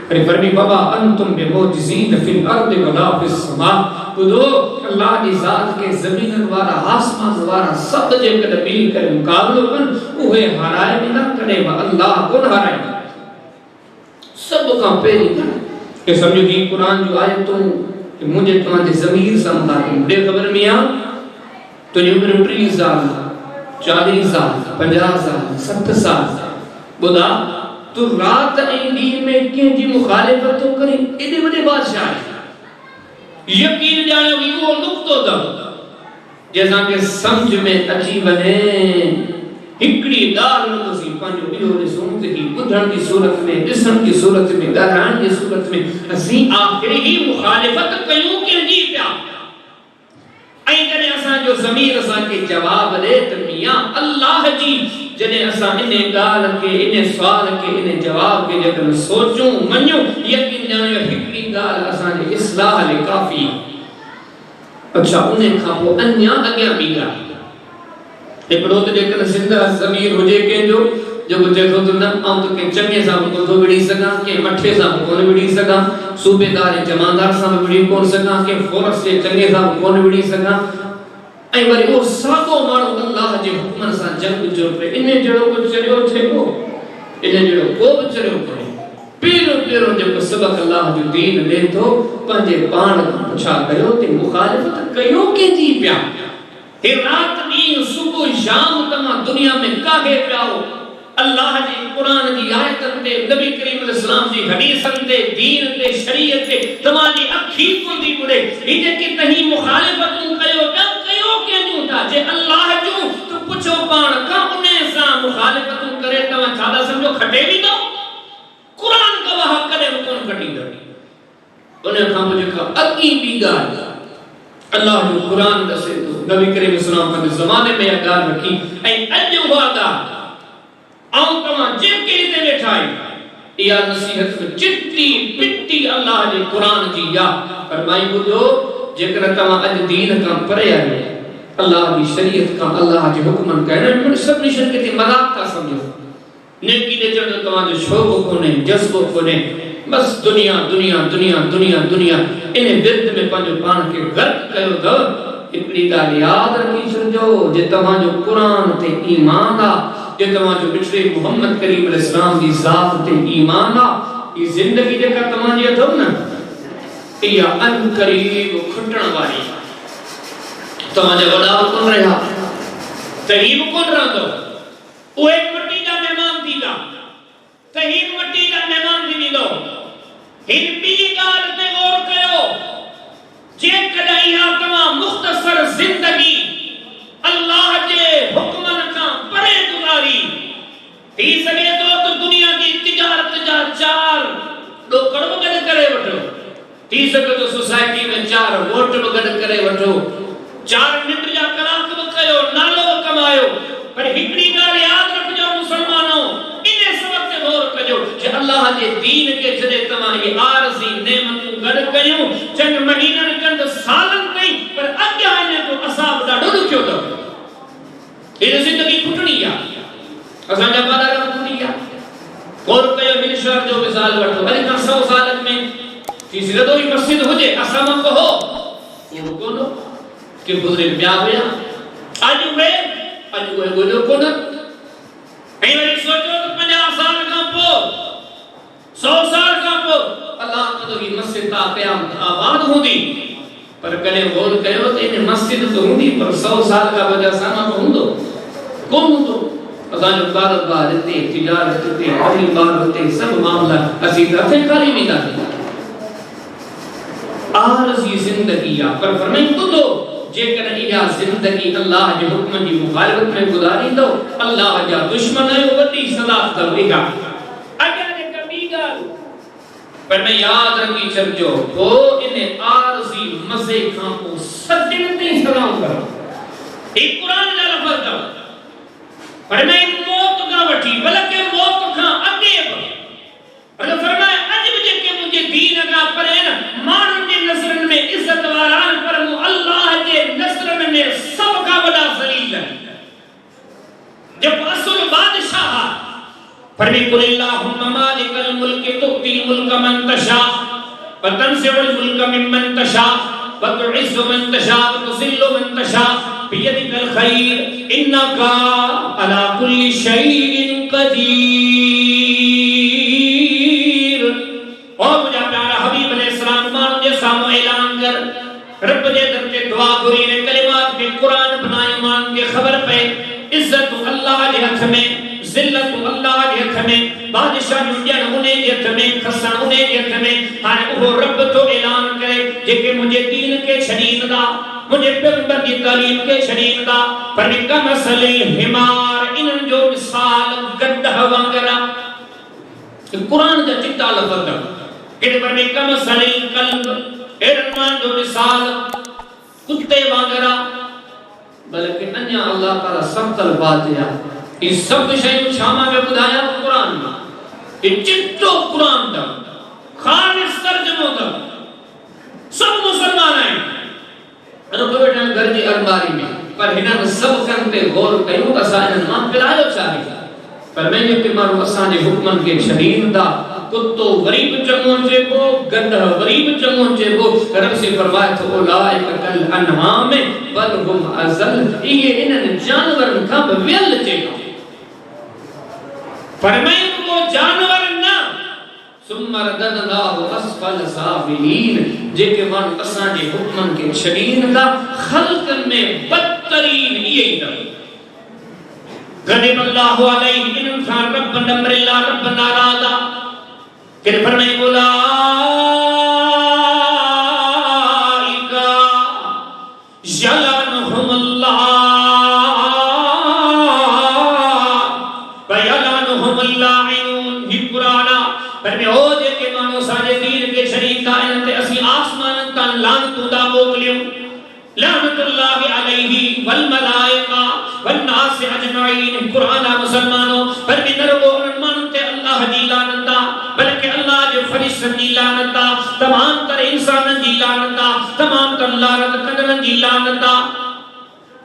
Speaker 3: अरे फरमी बाबा अंतुम बिमौजिज़ीन फिल अर्द वला फिस समा ॿुधो अल्लाह जी ज़ात के ज़मीन वारा आसमान वारा सब जे कॾहिं मिली करे मुक़ाबलो कनि उहे हाराए न कॾहिं अल्लाह कोन हाराईंदो सब खां पहिरीं के समझो कि कुरान जो आयतूं कि मुझे तुम्हारे ज़मीर सां मुताबिक़ मुझे ख़बर में आ तुझे उम्र 30 साल 40 साल 50 साल 60 साल बुधा तू रात ऐं ॾींहं में कंहिंजी मुखालिफ़त थो करे एॾे वॾे बादशाह आहे यकीन ॼाणो इहो नुक़्तो अथव जंहिंसां खे सम्झ में अची वञे हिकिड़ी ॻाल्हि नथोसीं पंहिंजो इहो ॾिसूं त ही ॿुधण जी सूरत में ॾिसण जी सूरत में ॻाल्हाइण जी सूरत में असीं आख़िरी ही मुखालिफ़त कयूं कंहिंजी पिया ऐं जॾहिं असांजो ज़मीर असांखे जवाब ॾे त मियां अल्लाह जी जॾहिं असां इन ॻाल्हि खे इन सुवाल खे इन जवाब खे जेकॾहिं सोचूं मञूं यकीन ॼाणो हिकिड़ी ॻाल्हि असांजे इस्लाह लाइ काफ़ी अच्छा उन खां पोइ अञा अॻियां ॿी ॻाल्हि हिकिड़ो त जेकॾहिं ज़िंदा ज़मीर हुजे कंहिंजो जेको चए थो त न आउं तोखे चङे सां बि कोन थो विड़ी सघां कंहिं मठे सां बि कोन विड़ी सघां सूबेदार ऐं जमादार सां बि विड़ी कोन सघां कंहिं फोरस जे चङे सां बि कोन विड़ी सघां ऐं वरी उहो साॻो माण्हू अल्लाह जे हुक्म सां जंग जो पे इन जहिड़ो कुझु चरियो थिए को इन जहिड़ो को बि चरियो कोन्हे पहिरियों जेको सबक़ अल्लाह जो दीन ॾे थो पंहिंजे पाण खां छा कयो ते मुखालिफ़त कयो कंहिंजी पिया हे रात ॾींहुं सुबुह शाम तव्हां दुनिया में काहे पिया हो अल्लाह जे कुरान जी आयतन ते नबी करीम अलैहिस्सलाम जी हदीसन ते दीन ते शरीयत ते तव्हांजी अखी कोंदी बुड़े ही जेकी तही मुखालिफ़तूं कयो कंहिंजूं था जे अल्लाह जूं तो पुछो पाण का उन सां मुखालिफ़तूं करे तव्हां छा था सम्झो खटे वेंदो कुरान गवाह कॾहिं बि कोन खटींदो उन खां पोइ जेका अॻी ॿी ॻाल्हि अल्लाह जो कुरान दसे थो नबी करीम अलैहिस्सलाम पंहिंजे ज़माने में इहा ॻाल्हि रखी ऐं अॼु उहा ॻाल्हि आऊं तव्हां जेके हिते वेठा आहियो इहा नसीहत में चिट्टी पिट्टी अल्लाह जे कुरान जी या फरमाई ॿुधो जेकर तव्हां अॼु दीन खां परे आहियो अल्लाह की शरीयत का अल्लाह के हुक्मन कहने में सब निशन के मजाक का समझो नेकी दे जण तवाजो शौक कोने जज्बो कोने बस दुनिया दुनिया दुनिया दुनिया दुनिया इने विरद में पंजो पान के गर्क कयो द इकड़ी गाल याद रखी छो जे तवाजो कुरान ते ईमान आ जे तवाजो बिछड़े मोहम्मद करीम अलैहिस्सलाम दी जात ते ईमान आ ई जिंदगी जेका तवाजी अथव न इया अन करीब खुटण वाली तवाजे वडा कोन रहा तहीब कोन रहंदो ओए मट्टी जा मेहमान थींदा तहीब मट्टी जा मेहमान थी वेंदो हिन ॿी ॻाल्हि ते गौर कयो जेकॾहिं इहा तव्हां मुख़्तसर ज़िंदगी अल्लाह जे हुक्मनि खां परे गुज़ारी थी सघे थो त दुनिया जी तिजारत जा 4 ॾोकड़ बि गॾु करे वठो थी सघे थो सोसाइटी में 4 वोट बि गॾु करे वठो 4 मिनट जा कलाक बि कयो नालो बि कमायो पर हिकिड़ी ॻाल्हि यादि रखिजो मुसलमानो इन सबक़ ते गौर कजो जे अल्लाह जे दीन खे जॾहिं तव्हां इहे आरज़ी नेमतूं गॾु कयूं चङ महीननि चंद सालनि ताईं पर अॻियां इन जो असाब ॾाढो ॾुखियो अथव हीअ ज़िंदगी खुटणी आहे असांजा ॿार खुटणी आहे गौर कयो हिन शहर जो मिसाल वठो अॼु खां 100 सालनि में थी सघे थो ही मस्जिद हुजे असां वक़्तु हो उहो कोन के गुज़रे ॿिया हुया अॼु उहे ॻोल्हियो कोन ऐं वरी सोचो त 50 साल खां पोइ 100 साल खां पोइ अल्लाह कदो ही मस्जिद ता क़यामत आबाद हूंदी पर कॾहिं गौर कयो त इन मस्जिद तो हूंदी पर 100 साल खां वजह सां न हूंदो कोन हूंदो असांजो कारोबार हिते तिजारत हिते कारोबार हिते सभु मामला असीं त हथे खाली वेंदासीं आरज़ी ज़िंदगी आहे पर फरमाई ॿुधो जेकर इहा ज़िंदगी अल्लाह जे हुक्म जी मुखालिफत में गुज़ारींदो अल्लाह जा दुश्मन जो वॾी सज़ा अथव इहा अॻियां जेका ॿी ॻाल्हि पर मैं यादि रखी छॾिजो पोइ इन आरज़ी मज़े खां पोइ सदियुनि ताईं सलाम करो ही क़ुरान जा लफ़्ज़ अथव पर मैं मौत खां वठी बल्कि मौत खां अॻे बि अल्लाह फरमाए अॼु बि जेके मुंहिंजे दीन खां परे न माण्हुनि जी नज़रनि में इज़त वारा आहिनि पर मूं अल्लाह जे नज़रनि में सभ खां वॾा ज़लील आहिनि जेको असुल बादशाह फरमी कुलिल्लाहुम्मा मालिकल मुल्क तु'तिल मुल्क मन तशा व तंसिउल मुल्क मिम्मन तशा व तु'इज़्ज़ु मन तशा व तुज़िल्लु मन तशा बियदिकल खैर इन्नका अला कुल्ली शैइन कदीर। और मुझे प्यारा हबीब अलैहिस्सलाम मान जे सामो ऐलान कर रब जे दर के दुआ करी ने कलिमात में कुरान बनाए मान के खबर पे इज्जत अल्लाह के हथ में, जिल्लत अल्लाह के हथ में, बादशाह ॼण उन्हें के हथ में, खसन उन्हें के हथ में। हाने वो रब तो ऐलान करे जेके मुझे दीन के छड़ीन दा, मुझे पैगंबर की तालीम के छड़ीन दा। पर कम असले हिमार इन जो मिसाल गड्ढा वांगरा कुरान का चिट्टा लफज के पर कम असले कल्ब एरमान जो मिसाल कुत्ते वांगरा। बल्कि अन्य अल्लाह ताला समतल बात या इस सब शयूं शामा में बुधाया कुरान में इन चिट्टो कुरान दा खालिस तर्जुमो दा सब मुसलमान हैं अरे बेटा घर की अलमारी में पर हिनन सब करते गौर कयूं असान मां पिलायो चाहे पर मैं के मारो असां जे हुक्मन के शरीर दा कुत्तो गरीब चमो जेको गंदा गरीब चमो जेको रब से फरमाए तो उलाइक कल अनआम बल हुम अजल ये इनन जानवर का वेल जेको फरमाए वो जानवर ना सुम्मा रददनाहु अस्फल साफिलीन जेके मन असां जे हुक्मन के शरीर दा खल्क में बदतरीन ये दा गदिब अल्लाहु अलैहि इंसान रब नमरिल्ला रब नारादा के फरमाए उलाइका यलानुहुमुल्लाह व यलानुहुमुल्लाइनून ही कुराना पर में ओ जे के मानो साजे दीन के शरीक का इनते असली आसमान का लानतु दा मोकलियो लानतुल्लाहि अलैहि वल मलाइका वन नास अजमाइन कुराना मुसलमानों पर में नरगो मानते अल्लाह दी लानत बल्कि अल्लाह जो फरिश्तन दी लानत तमाम तर इंसान दी लानत तमाम तर लानत कदरन दी लानत।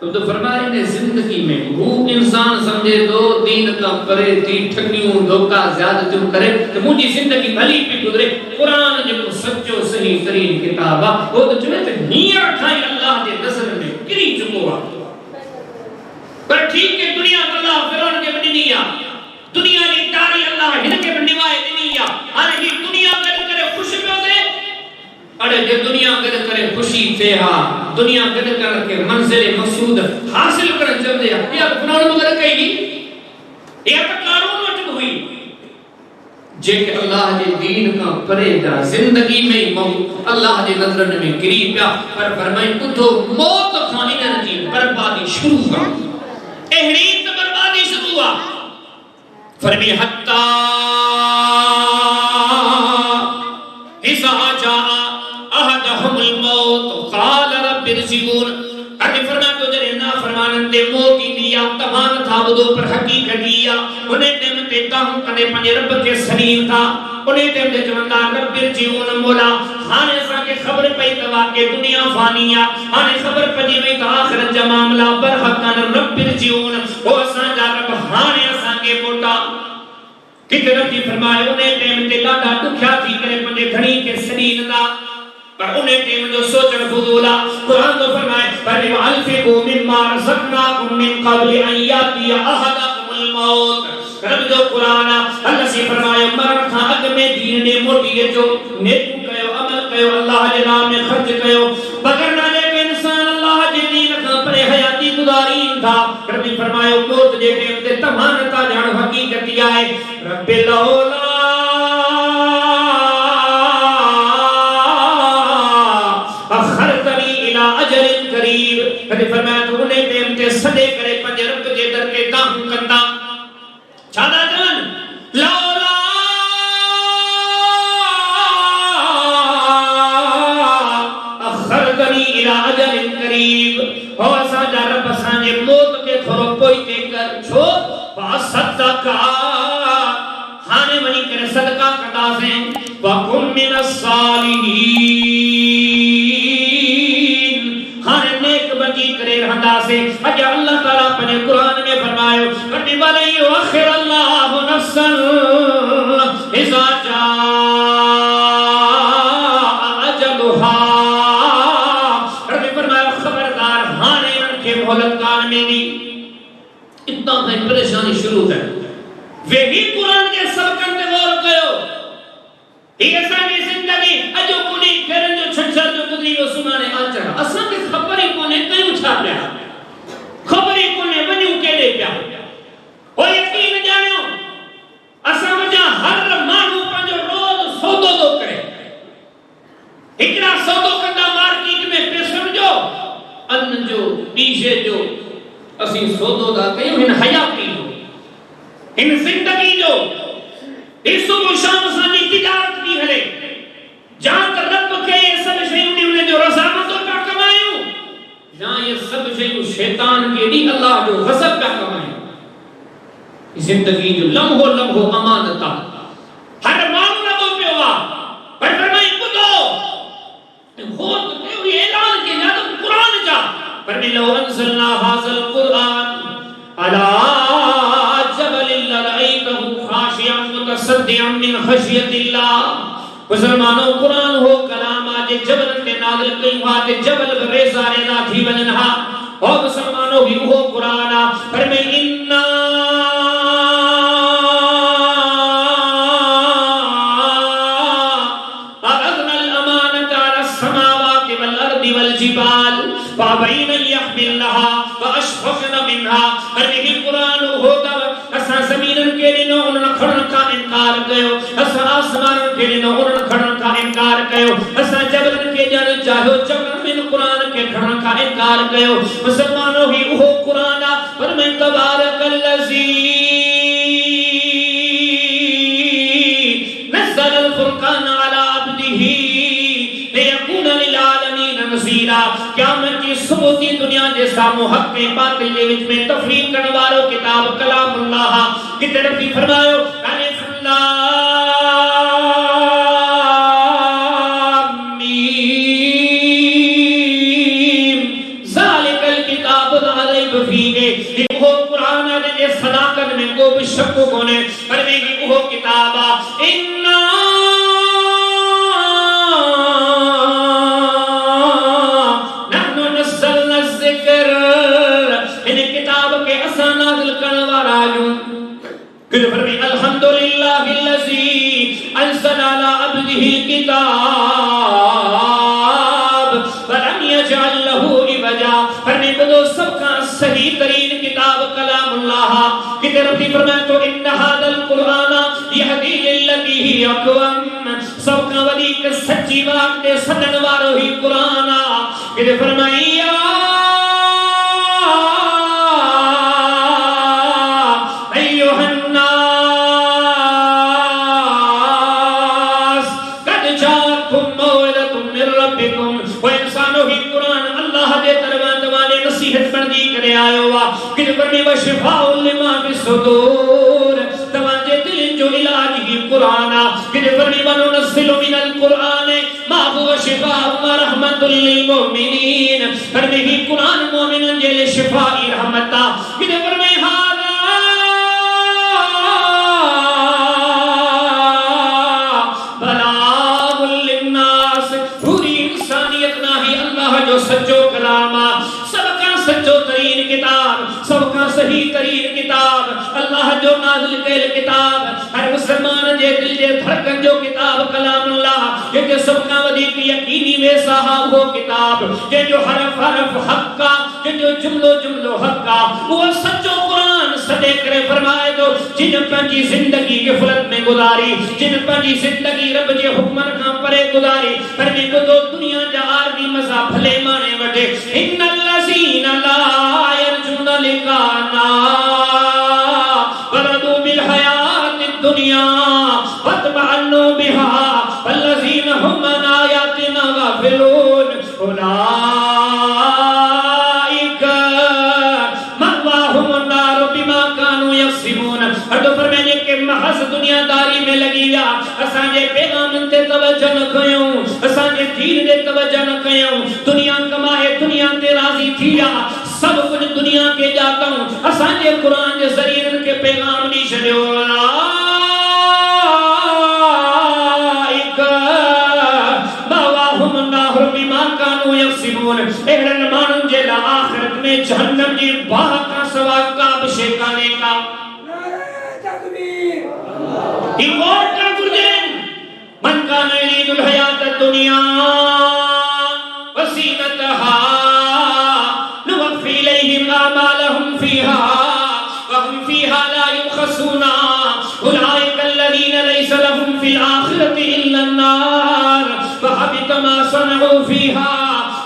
Speaker 3: तो फरमाए ने जिंदगी में वो इंसान समझे दो दीन का परे थी ठगियों धोखा ज्यादतियों करे तो मुझी जिंदगी भली भी गुजरे कुरान जो सच्चो सही तरीन किताब वो तो जुए ते नियर ठाई अल्लाह के नजर में गिरी चुको आ पर ठीक है दुनिया अल्लाह फिरौन के बनिया दुनिया की तारी अल्लाह हिनके बनिवाए दुनिया अरे ही दुनिया करे खुश पे दे अरे जे दुनिया करे खुशी थे हा दुनिया करके मंजिल मकसूद हासिल कर चलते या फिरौन मगर कही ये तो कानून वजब हुई जे के अल्लाह के दीन का परेदा जिंदगी में मौत अल्लाह के नजर में गिरी पिया पर फरमाई उठो मौत का इनन जी बर्बादी शुरू का एहरीत बर्बादी शुरू हुआ फरमी हत्ता इज़ा जाआ अहदहुमुल मौत क़ाल रब्बि इरजिऊन। अरे फरमाया तो जरे ना फरमानन दे मौत की दिया तमान था वो पर हकीकत दिया उन्हें टेम ते ताहू कने पंजे रब के सलीम था उन्हें टेम दे जवंदा रब्बि इरजिऊन मौला हाने सा के खबर पई तवा के दुनिया फानिया हाने खबर पजी में का आखिरत जा मामला बरहकन रब्बि इरजिऊन ओ असा जा रब हाने असा के मोटा कितने की फरमाए उन्हें टेम ते लाडा दुखया थी करे पंजे घणी के सलीम दा पर उन्हें टेम जो सोचन फुजूला कुरान तो फरमाए पर अल्फिकु मिम्मा रज़क़नाकुम मिन क़ब्ल अन यातिय अहदकुमुल मौत। रब जो कुरान अल्लाह से फरमाए मरण था अग में दीन ने मोटी जो नेक कयो अमल कयो अल्लाह के नाम में खर्च कयो बगैर ना ले इंसान अल्लाह के दीन का परे हयाती गुजारीन था। रब फरमाए मौत जे टेम ते तमानता जान हकीकत आए रब्बिल लौला फरमाया तो उन्हें टेम ते सदे करे पंजे रब जे दर के ताहू कंदा छादा जान लौला अखरतनी इला अजल करीब हो असा जा रब असा जे मौत के थोरो कोई ते कर छो सदका हाने मनी करे सदका कदा से व कुम मिनस सालिहीन हाने नेक बंदी करे रहंदा से अज अल्लाह ताला अपने कुरान में फरमायो कभी वाले युअखिर अल्लाहु नफ्सन इज़ा जाअ अजलुहा रब फरमायो खबरदार हाने उनके मोहलत काल में दी इतना में परेशानी शुरू है वही कुरान के सबकन ते गौर कयो ये असांजी जिंदगी अजो कुनी करन जो छछर जो गुजरी वो सुनाने आचर असां के खबर ही कोने कयूं छा पिया खबर ही कोने वणू केड़े पिया ओ यकीन जानो असां वजा हर मानू पंजो रोज सौदो तो करे एकरा सौदो कंदा मार्केट में पे समझो अन्न जो पीछे जो असी सौदो दा कयूं हिन हयाती इन जिंदगी जो इस सुबह शाम सानी तिजारत की हले जहां तक रब के ये सब शयूं दी उन्हें जो रज़ामत का कमायूं जहां ये सब शयूं शैतान के दी अल्लाह जो गज़ब का कमायूं जिंदगी जो लम्हो लम्हो अमानत हर मानू लगो पियो आ पर फरमाई बुधो हो तो ये ऐलान के या तो कुरान जा पर लो अंज़लना हाज़ल कुरान अला मुतसद्दिअन मिन खशियतिल्लाह मुसलमानों कुरान हो कलाम आज जबल के नाज़िल कई बात जबल रेज़ा रेज़ा थी वनहा और मुसलमानों भी वो कुरान पर मैं इन्ना अरज़नल अमानत अला समावाति वल अर्दि वल जिबाल फअबैन यहमिलनहा वअशफक़न मिनहा पर ये कुरान होगा असा जमीन के दिनो उन खड़न का इनकार कयो असा आसमान के दिनो उन खड़न का इनकार कयो असा जबल के जन चाहो जबल में कुरान के खड़न का इनकार कयो मुसलमानों ही वो कुरान पर मैं तबारकल्लज़ी नज़्ज़ल अल फुरक़ान अला अब्दिही लियकून लिल आलमीन नज़ीरा क़यामत की सुबह की दुनिया जैसा हक में बातिल के बीच में तफरीक करने वालों किताब कलामुल्लाह की तरफ ही फरमायो अलिफ लाम मीम ज़ालिकल किताब ला रैब फीहि वो कुरान ने सदाकत में को भी शक कोने पर भी वो किताब इन्ना फिर फरमाई अल्हम्दुलिल्लाहिल्लज़ी अंज़ला अला अब्दिही किताब वलम यजअल लहू इवजा फरमाई तो सबका सही तरीन किताब कलामुल्लाह की तरफ ही फरमाया तो इन हादल कुरान यहदी लिल्लती ही अक़वम सबका वली के सच्ची बात दे सदन वारो ही कुरान की फरमाई आयो वा कि बरनी व शिफाउल लिमा बिसुदूर तवाजे दिल जो इलाज ही कुरान कि बरनी व नुनज़िलु मिनल कुरान मा हुवा शिफाउ व रहमतुल लिल मुमिनीन बरनी ही कुरान मोमिनन जे लिए शिफाई रहमत कि बरनी हादा बलागुल लिन्नास पूरी इंसानियत ना ही अल्लाह जो सच्चो कलाम सच्चो तरीन किताब सबका सही तरीन किताब अल्लाह जो नाज़िल कइल किताब हर मुसलमान जे दिल जे धड़कन जो किताब कलामुल्लाह जे सबका वधीक यकीनी में साहा वो किताब जे जो हरफ हरफ हक का जे जो जुमलो जुमलो हक का वो सच्चो कुरान सदे करे फरमाए तो जिन पंजी जिंदगी के फलत में गुजारी जिन पंजी जिंदगी रब जे हुक्मन का परे गुजारी पर ने तो दुनिया जा आरदी मजा भले माने वटे इन्नल्लज़ीना ला यरजुन लिकाना वरदू बिल हयातिद दुनिया वतमअन्नु बिहा वल्लज़ीना हुम अन आयातिना गाफिलून उलाइका मअवाहुमुन नार बिमा कानू यक्सिबून तो फरमाने के महज दुनियादारी में लगी या असांजे पैगाम ते तवज्जो न कयूं असांजे दीन दे तवज्जो न कयूं दुनिया कमाए दुनिया
Speaker 2: किया सब कुछ दुनिया के जाता हूं असांजे कुरान के जरिए के पैगाम दी छड़ियो बावाहुम नाहर बिमा कानू यक्सिबून एहरन मानुन जे ला आखिरत में जहन्नम जी बाह का सवा का बशेकाने का तकबीर इमोट का गुरजन मन का नईदुल हयात दुनिया वसीनतहा नुवफ़ी इलैहिम आमालहुम फीहा वहुम फीहा ला युबखसूना उलाइका अल्लज़ीना लैसा लहुम फिल आखिरति इल्ला अन्नार वहबित मा सनऊ फीहा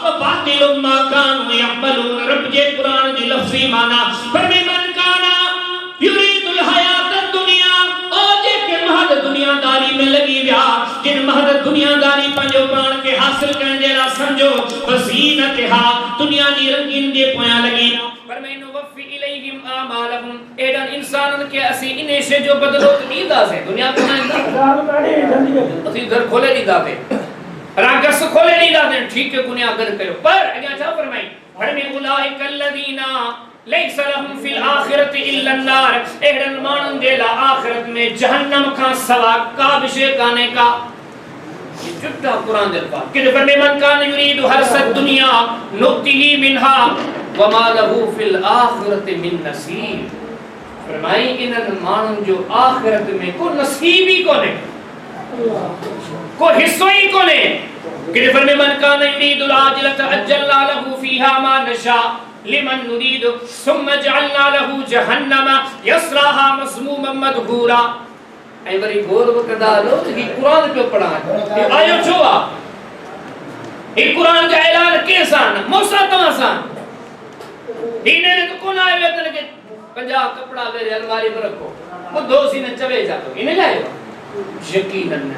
Speaker 2: वबातिलु मा कानू यअमलून रब जे कुरान जी लफ्ज़ी माना फरमे मन काना युरीदुल हयात दुनिया ओ जे के महद दुनियादारी में लगी व्या जिन महद दुनियादारी पंजो प्राण के हासिल करने जेला समझो वसीनतहा दुनिया दी रंगीन दे पोया लगी पर मैनू वफ़ी इलैहिम आमालहुम एडन इंसानन के असी इने से जो बदलो नीदा से दुनिया को ना असी घर खोले नहीं दाते रागस खोले नहीं दाते ठीक है गुनिया कर करो पर अगे अच्छा फरमाई हर में उलाइक अल्लज़ीना लैसा लहुम फिल आखिरति इल्ला अन्नार एडन मानन देला आखिरत में जहन्नम का सवा का विषय गाने का जुट्टा कुरान दे पाक कि फरमे मन कान युरीदु हरसद दुनिया नुतिही मिनहा वमा लहू फिल आखिरति मिन नसीब फरमाई इनन मानन जो आखिरत में को नसीब ही कोने को हिस्सा ही कोने कि फरमे मन कान युरीदु आजिलत अजल्ला लहू फीहा मा नशा लिमन नुरीदु सुम्मा जअलना लहू जहन्नम यस्लाहा मस्मूमम मदहूरा ऐ बरी गोर वकदा लो कि कुरान पे पढ़ा है आयो छोआ ये कुरान का ऐलान कैसान मौसा तमासान इने तो कौन आए वेतन के 50 कपड़ा मेरे अलमारी में रखो वो दो सीने चवे जातो इने लाए यकीनन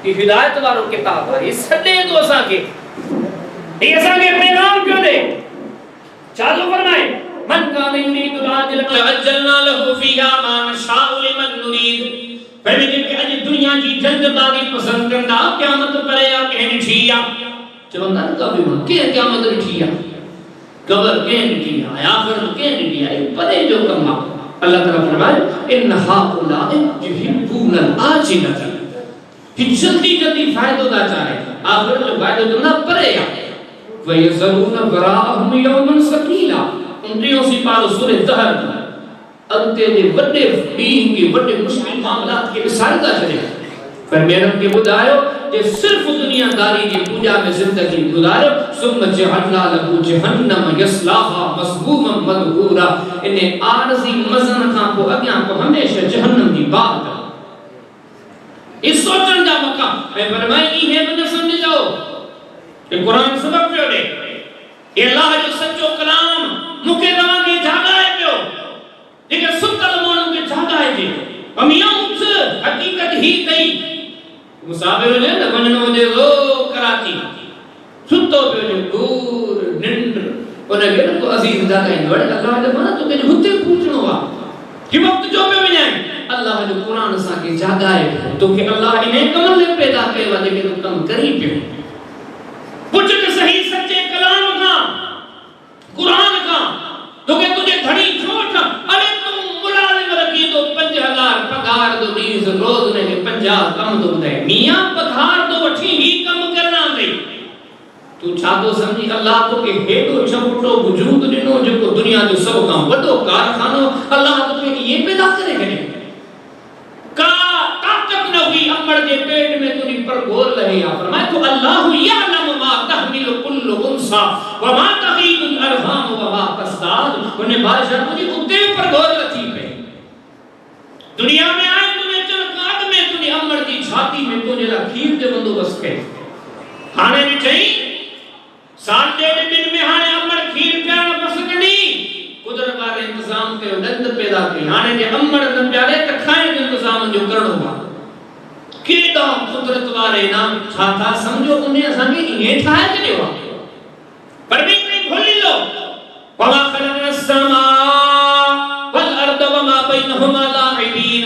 Speaker 2: ये हिदायत वालो किताब है ये सदे दो असा के पैगाम क्यों दे चालू फरमाए मन कान युरीदु आजिलत अजलना लहू फीहा मा नशाउ लिमन नुरीद पहले दिन के आज दुनिया की जल्दबाजी पसंद करना क़यामत पर या कहनी छिया चवंदा का भी मन के क़यामत छिया कबर के छिया आखिर के छिया परे जो कमा अल्लाह ताला फरमाए इन हाउला युहिब्बून आजिलत कि जल्दी जल्दी फायदा दा चाहे आखिर जो फायदा तो ना परे या वयज़रून वराअहुम यौमन सकीला उनरियों सी पारो सूरह दहर अंते ने बड़े दीन के बड़े मुश्किल मामलात के विसारदा चले पर मेरम के बुधायो जे सिर्फ दुनियादारी की पूजा में जिंदगी गुजारो सुम्मा जअलना लहू जहन्नम यस्लाहा मस्मूमम मदहूरा इने आरजी मजन का को अग्या को हमेशा जहन्नम की बात इस सोचन जा मका मैं फरमाई है मुझे समझ जाओ कि कुरान सबक पियो दे ये अल्लाह जो सच्चो कलाम मुके दवा के जागाए पियो लेकिन सुतल मानू के जागाए जे अमिया उठ हकीकत ही कई मुसाफिर ने न वणनो जे लो कराची सुतो पियो जो दूर निंड ओने के को अजीज जागाए वड अल्लाह जो माना तो के हुते पूछनो वा कि वक्त जो पे वञाए अल्लाह जो कुरान सा के जागाए तो के अल्लाह इने कमल पैदा कयो वजे के कम करी पियो पूछ के सही सच्चे कलाम का कुरान का तो के तुझे घड़ी छोट अरे तुम मुलाजिम रखी तो 5000 पगार दो 20 रोज ने 50 कम दो दे मियां पगार तो वठी ही कम करना दे तू छादो समझी अल्लाह तो के हेडो चमटो वजूद दिनो जो दुनिया जो सब का वडो कारखानो अल्लाह तो के ये पैदा करे करे का ताकत न हुई अमर के पेट में तुनी पर गोल रहे या फरमाए तो अल्लाह यअलम मा तहमिलु कुल्लु उनसा व मा तगीदुल अरहाम व मा तस्दाद उन्हें बादशाह तुझे उते पर गोल रखी पे दुनिया में आए तूने चल काद में तुनी अमर की छाती में तुझे ला खीर दे बंदोबस्त के खाने भी चाहिए साल डेढ़ दिन में हाने अमर खीर प्यार बस कनी कुदरत वाले इंतजाम के दंद पैदा के हाने जे अमर न प्यारे त खाए जो इंतजाम जो करणो बा केडा कुदरत वाले नाम छाता समझो उन्हें असांखे ये ठाए छडियो पर भी भूली लो वमा खलकना समा वल अर्द वमा बैनहुमा लाइबीन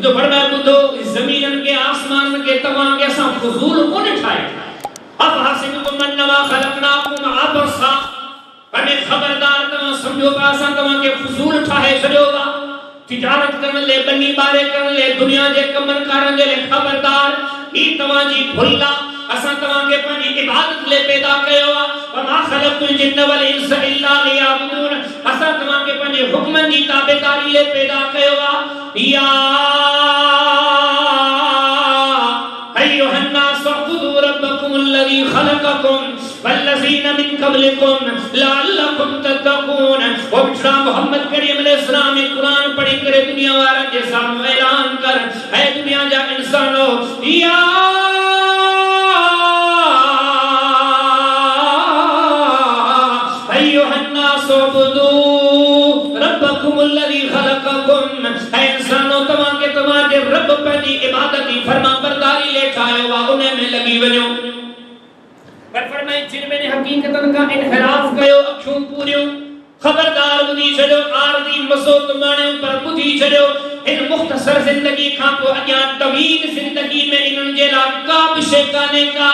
Speaker 2: जो फरमाया बुधो जमीन के आसमान के तमाम के सब फजूल कोने ठाए अब हासिबुकुम अन्नमा खलकनाकुम अबसा पर खबरदार सदो पर असां तव्हां के फुसूल ठाहे छॾियो वा तिजारत करण ले बनी बारे करण ले दुनिया जे कमन कारण जे ले खबरदार ई तव्हां जी भुल असां तव्हां के पंहिंजी इबादत ले पैदा कयो आ वमा खलक़ुल जिन्न वल इंस इल्ला लियअबुदून असां तव्हां के पंहिंजे हुक्मन जी ताबेदारी ले पैदा कयो आ या अय्युहन नास अबुदू रब्बकुम अल्लज़ी खलक़कुम वल्लज़ीना मिन क़ब्लिकुम लअल्लकुम तत्तक़ून ओ बिशरा मोहम्मद करीम अलैहिस्सलाम ने कुरान पढ़ी करे दुनिया वारन जे सामने ऐलान कर है दुनिया जा इंसानो या रब पंहिंजी इबादत जी फरमाबरदारी ले ठाहियो आहे उन में लगी वञो पर फरमाए जिन में हकीकतन का इनहराफ कयो अखियूं पूरियूं खबरदार ॿुधी छॾियो आरज़ी मसोत माणियो पर ॿुधी छॾियो इन मुख़्तसर ज़िंदगी खां पोइ अॻियां तवील ज़िंदगी में इन्हनि जे लाइ का बि शइ कान्हे का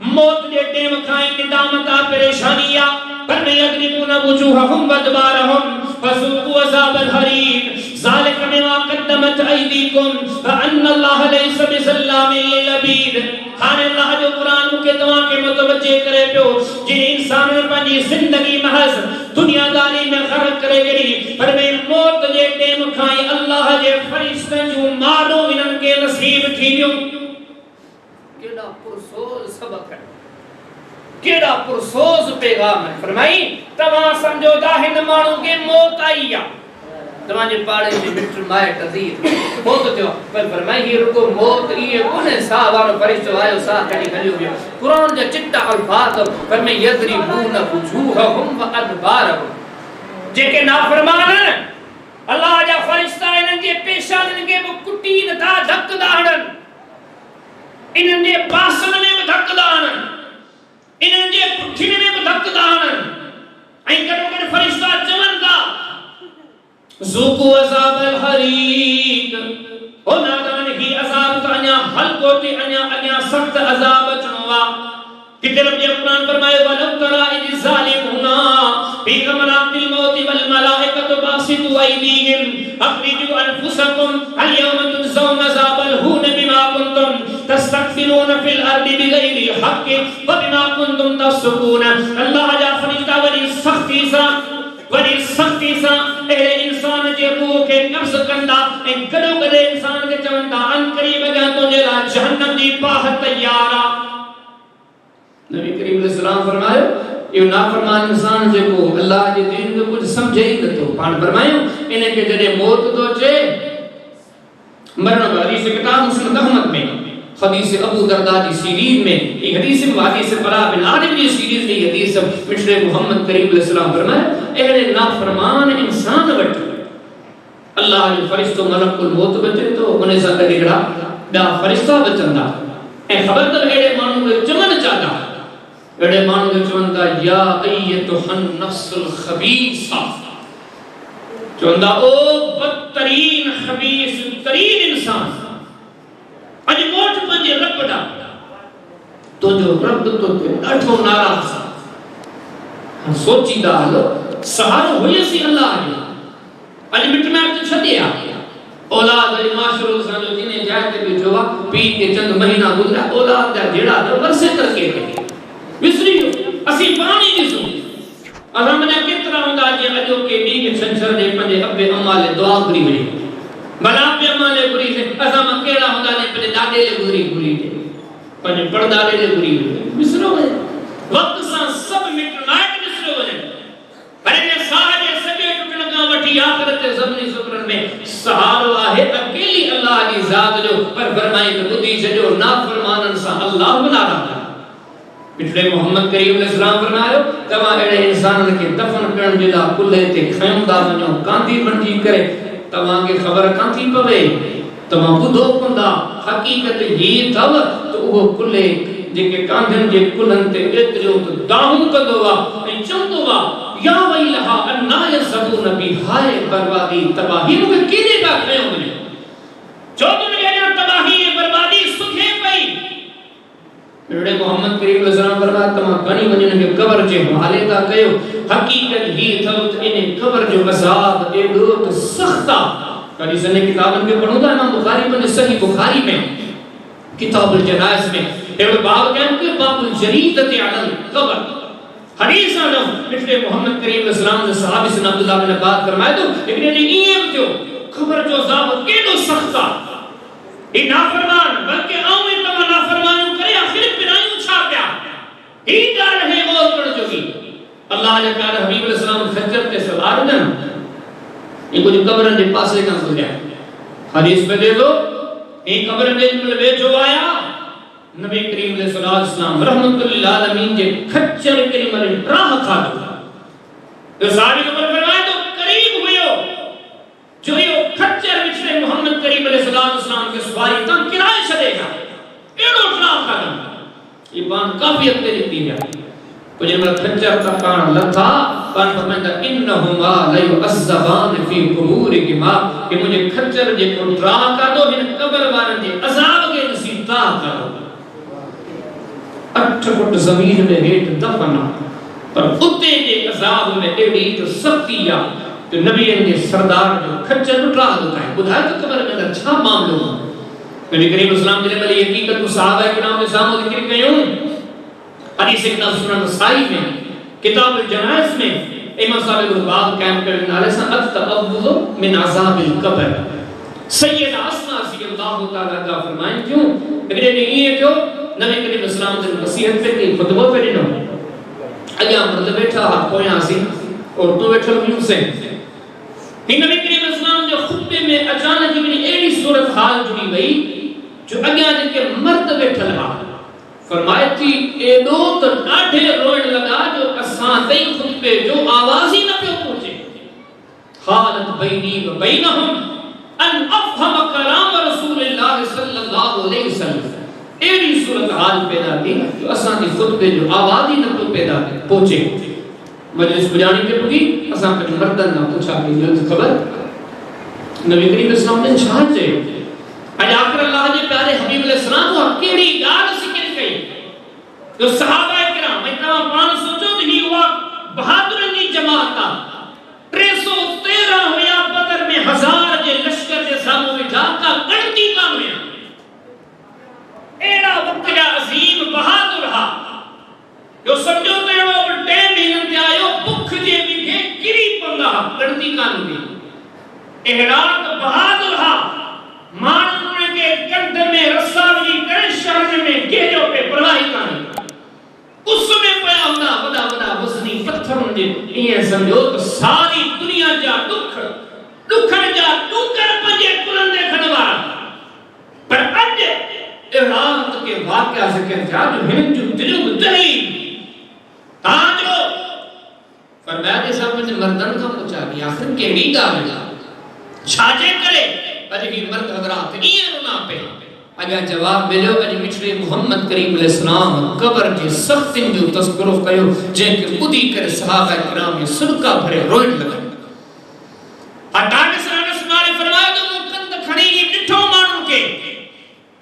Speaker 2: मौत जे टेम खां ई निदामत आहे परेशानी आहे पर न यदरिबून वजूहहुम वअदबारहुम फज़ूक़ू अज़ाबल हरीक़ ज़ालिक बिमा क़द्दमत अयदीकुम वअन्न अल्लाह लैसा बिज़ल्लामिल लिलअबीद हाणे अल्लाह जो कुरान मूंखे तव्हां खे मुतवज्जे करे पियो जिन इंसान पंहिंजी ज़िंदगी महज़ दुनियादारी में ख़र्च करे छॾी पर वे मौत जे टेम खां ई अल्लाह जे फ़रिश्तनि जूं मारूं इन्हनि खे नसीब थी वियूं केॾा पुरसोज़ सबक़ है केड़ा पुरसोज़ पैगाम है फरमाई तवां समझो दा हिन माण्हू के मौत आई आ तवां जे पाड़े में मिट माइट अज़ीज़ मौत थियो पर फरमाई ही रुको मौत ई कोने सा वारो फरिश्तो आयो सा कढी खलियो वियो कुरान जा चिट्टा अल्फाज फरमाई यदरिबून वजूहहुम व अदबारहुम जेके नाफरमान अल्लाह जा फरिश्ता इन्हनि जे पेशाननि के कुटी नथा धक दाहड़न इन्हनि जे पासन में धक दाहड़न इन्हनि जे पुठिन में धक दाहड़न ऐं कॾो कॾो फरिश्ता चवनि था ज़ूक़ू अज़ाबल हरीक़ ओ नादान ही अज़ाब त अञा हल्को ते अञा सख्त अज़ाब अचणो आ किथे रब जे कुरान फरमायो वलौ तरा इज़ ज़ालिमूना फी गमरातिल मौत वल मलाइकतु बासितु अयदीहिम अखरिजू अनफुसकुम अल यौम तुज़ौन अज़ाबल हून बिमा कुंतुम तस्तक्बिरून फिल अर्दि बिगैरि हक़ व बिमा कुंतुम तफसुकून अल्लाह जा फरिश्ता वरी सख्ती सा अहिड़े इंसान जे रूह खे कब्ज़ कंदा ऐं कॾो कॾहिं इंसान खे चवंदा अन करीब अॻियां तुंहिंजे लाइ जहन्नम जी बाह तयार आ नबी करीम अलैहिस्सलाम फरमायो यो नाफरमान इंसान जेको अल्लाह जे दीन जो कुछ समझे ही नथो पाण फरमायो इने के जॾहिं मौत तो अचे मरण वारी से किताब मुस्लिम अहमद में हदीस अबू दरदा की सीरीज में एक हदीस हदीस बरा बिन आदिम की सीरीज में हदीस मिश्रे मोहम्मद करीम अलैहिस्सलाम फरमाया एड़े नाफरमान इंसान वट अल्लाह जो फरिश्तो मलकुल मौत बचे तो उन्हें सा गडा दा फरिश्ता बचंदा ए खबर तो एड़े मानू के चमन चादा एड़े मानू के चवंदा या अय्यतुहन नफ्सुल खबीसा चवंदा ओ बदतरीन खबीस तरीन इंसान अज मोट पंजे रब दा तो जो रब तो ॾाढो नाराज़ है सोची दा सहारो हुई सी अल्लाह जो अज मिट में तो छदे आ औलाद अज माशरो सा जो जिने जाए ते जो पी के चंद महीना गुजरा औलाद दा जेड़ा तो वर्षे करके विसरी असी पानी दिसो असा मने केतरा हुंदा जे अजो के डी के संसार दे पंजे अबे अम्मा ले दुआ करी वई भला पे माले गुरी से असा में केड़ा होगा ने पे दादे ले गुरी थे पर परदादे ले गुरी विसरो गए वक्त सा सब मिट नाट विसरो गए पर ने सारे सगे टुकड़ का वठी आखिरत ज़मनी सुकरन में सहारो आहे अकेली अल्लाह की जात जो पर फरमाई तो बुद्धि जो नाफरमानन सा अल्लाह बना रहा पिछले मोहम्मद करीम अलैहिस्सलाम फरमायो तवा एड़े इंसानन के दफन करन जेला कुल्ले ते खयमदा वनो कांदी बंटी करे तवा के खबर कां थी पवे तवा बुधो पंदा हकीकत ये तव तो वो कुल्ले जेके कांधन जे कुलन ते एतरो तो दाहू कंदो वा ऐं चंदो वा या वैलहा अन्ना यसबून बि हाय बर्बादी तबाही मुके केने का खयो मने चोदन के तबाही बर्बादी सुखे पई एड़े मोहम्मद करीम अलैहिस्सलाम फरमाया तमा गनी वजन के कब्र जे हवाले ता कयो हकीकत ही
Speaker 3: शहीद थो इन कब्र जो अज़ाब एडो तो सख्ता कदी सने किताबन में पढ़ूंगा इमाम बुखारी में सही बुखारी में किताबुल जनाज़ में एडो बाब के बाबुल जरीदत अलल कब्र हदीस आनो पिछले मोहम्मद करीम सल्लल्लाहु अलैहि वसल्लम सहाबी से अब्दुल्लाह बिन अब्बास फरमाए तो इब्ने ने ये थियो कब्र जो अज़ाब केडो सख्ता ई नाफरमान बल्कि आवे तमा नाफरमान करे आखिर पिरायु छा गया ई गाल है और पड़ जोगी अल्लाह ने प्यारे हबीब सल्लल्लाहु अलैहि वसल्लम खच्चर ते सवार न ई कुछ कब्र के पास का गुजरा हदीस में दे दो ई कब्र में वेठो आया नबी करीम सल्लल्लाहु अलैहि वसल्लम रहमतुल्लिल आलमीन जे खच्चर के मरे राह खा तो साहब के ऊपर फरमाया तो करीब हुयो जो यो खच्चर विचरे मोहम्मद करीम सल्लल्लाहु अलैहि वसल्लम के सवारी तम किराए छडेगा एड़ो राह खा ये बान काफी अते दिखती है तो जब खच्चर का पान लथा पान फरमाया इन्नहुमा ला युअज़्ज़बान फी कुबूरिहिमा कि मुझे खच्चर जे को राह का दो इन कब्र वारन जे अज़ाब के नसीब ता करो 8 फुट जमीन में हेठ दफन पर उते के अजाब में एड़ी तो सख्ती या तो नबी ने सरदार जो खच्चर उठा होता है बुधाए तो कब्र में अच्छा मामलो नबी करीम सल्लल्लाहु अलैहि वसल्लम ने हकीकत को सहाबा किराम ने सामने जिक्र कयो हदीस किताब सुनन नसाई में किताबुल जनाज़ में इमाम साहब को बाब कायम करने वाले से अत-तअव्वुज़ मिन अज़ाबिल कब्र सैयदा अस्मा रज़ियल्लाहु तआला का फरमाएं क्यों इब्ने ने ये क्यों नबी करीम सल्लल्लाहु अलैहि वसल्लम नसीहत पे की खुतबा पे नो अया मर्द बैठा पोया सी और तो बैठो यूं से ही नबी करीम सल्लल्लाहु अलैहि वसल्लम जो खुतबे में अचानक इतनी एड़ी सूरत हाल जुड़ी गई जो अया के मर्द बैठल हा फरमाए थी एडो तो आठे रोण लगा जो असा तई खुतबे जो आवाज ही न पे पहुंचे हालत बैनी व बैनहुम अन अफहम कलाम रसूलुल्लाह सल्लल्लाहु अलैहि वसल्लम एड़ी सूरत हाल पैदा की जो असा की खुतबे जो आवाज ही न पैदा पहुंचे मजलिस बुझानी के पुगी असा पे मर्दन ना पूछा कि जो खबर नबी करीम सल्लल्लाहु अलैहि वसल्लम ने छाजे आज आखिर अल्लाह के प्यारे हबीब अलैहि सलाम को केड़ी गाल जिक्र कई जो सहाबा किराम मैं तमा पान सोचो तो ही हुआ बहादुरन की जमात 313 होया बदर में 1000 जे लश्कर के सामने बिठा का गणती का होया एड़ा वक्त का अजीम बहादुर हा जो समझो तो एड़ो टाइम ही न आयो भूख जे भी गिरी पंगा गणती का हुई एड़ा तो बहादुर हा मानने के कंध में रस्सावली करे शरण में गेजो पे परवाही कानी उसमें पया होना बड़ा बड़ा वजनी पत्थरों जे ये समझो तो सारी दुनिया जा दुखन जा टूकर पंजे कुलंदे खड़वारा पर अज रात के वाकया जिक्र था जो हिन जो दिलो दली ताजो फरमाया के सामने मर्दन का पूछा कि आखिर केड़ी गाल है छाजे करे अज की मर्द हजरात ये रोना पे अगर जवाब मिलो अज मिठड़े मोहम्मद करीम अलैहि सलाम कब्र के सख्तिन जो तस्करो कयो जे के खुदी करे सहाबा किराम ने सदका भरे रोड लगा अटाके सरस मारे फरमाया तो मुकंद खड़ी डिठो मानू के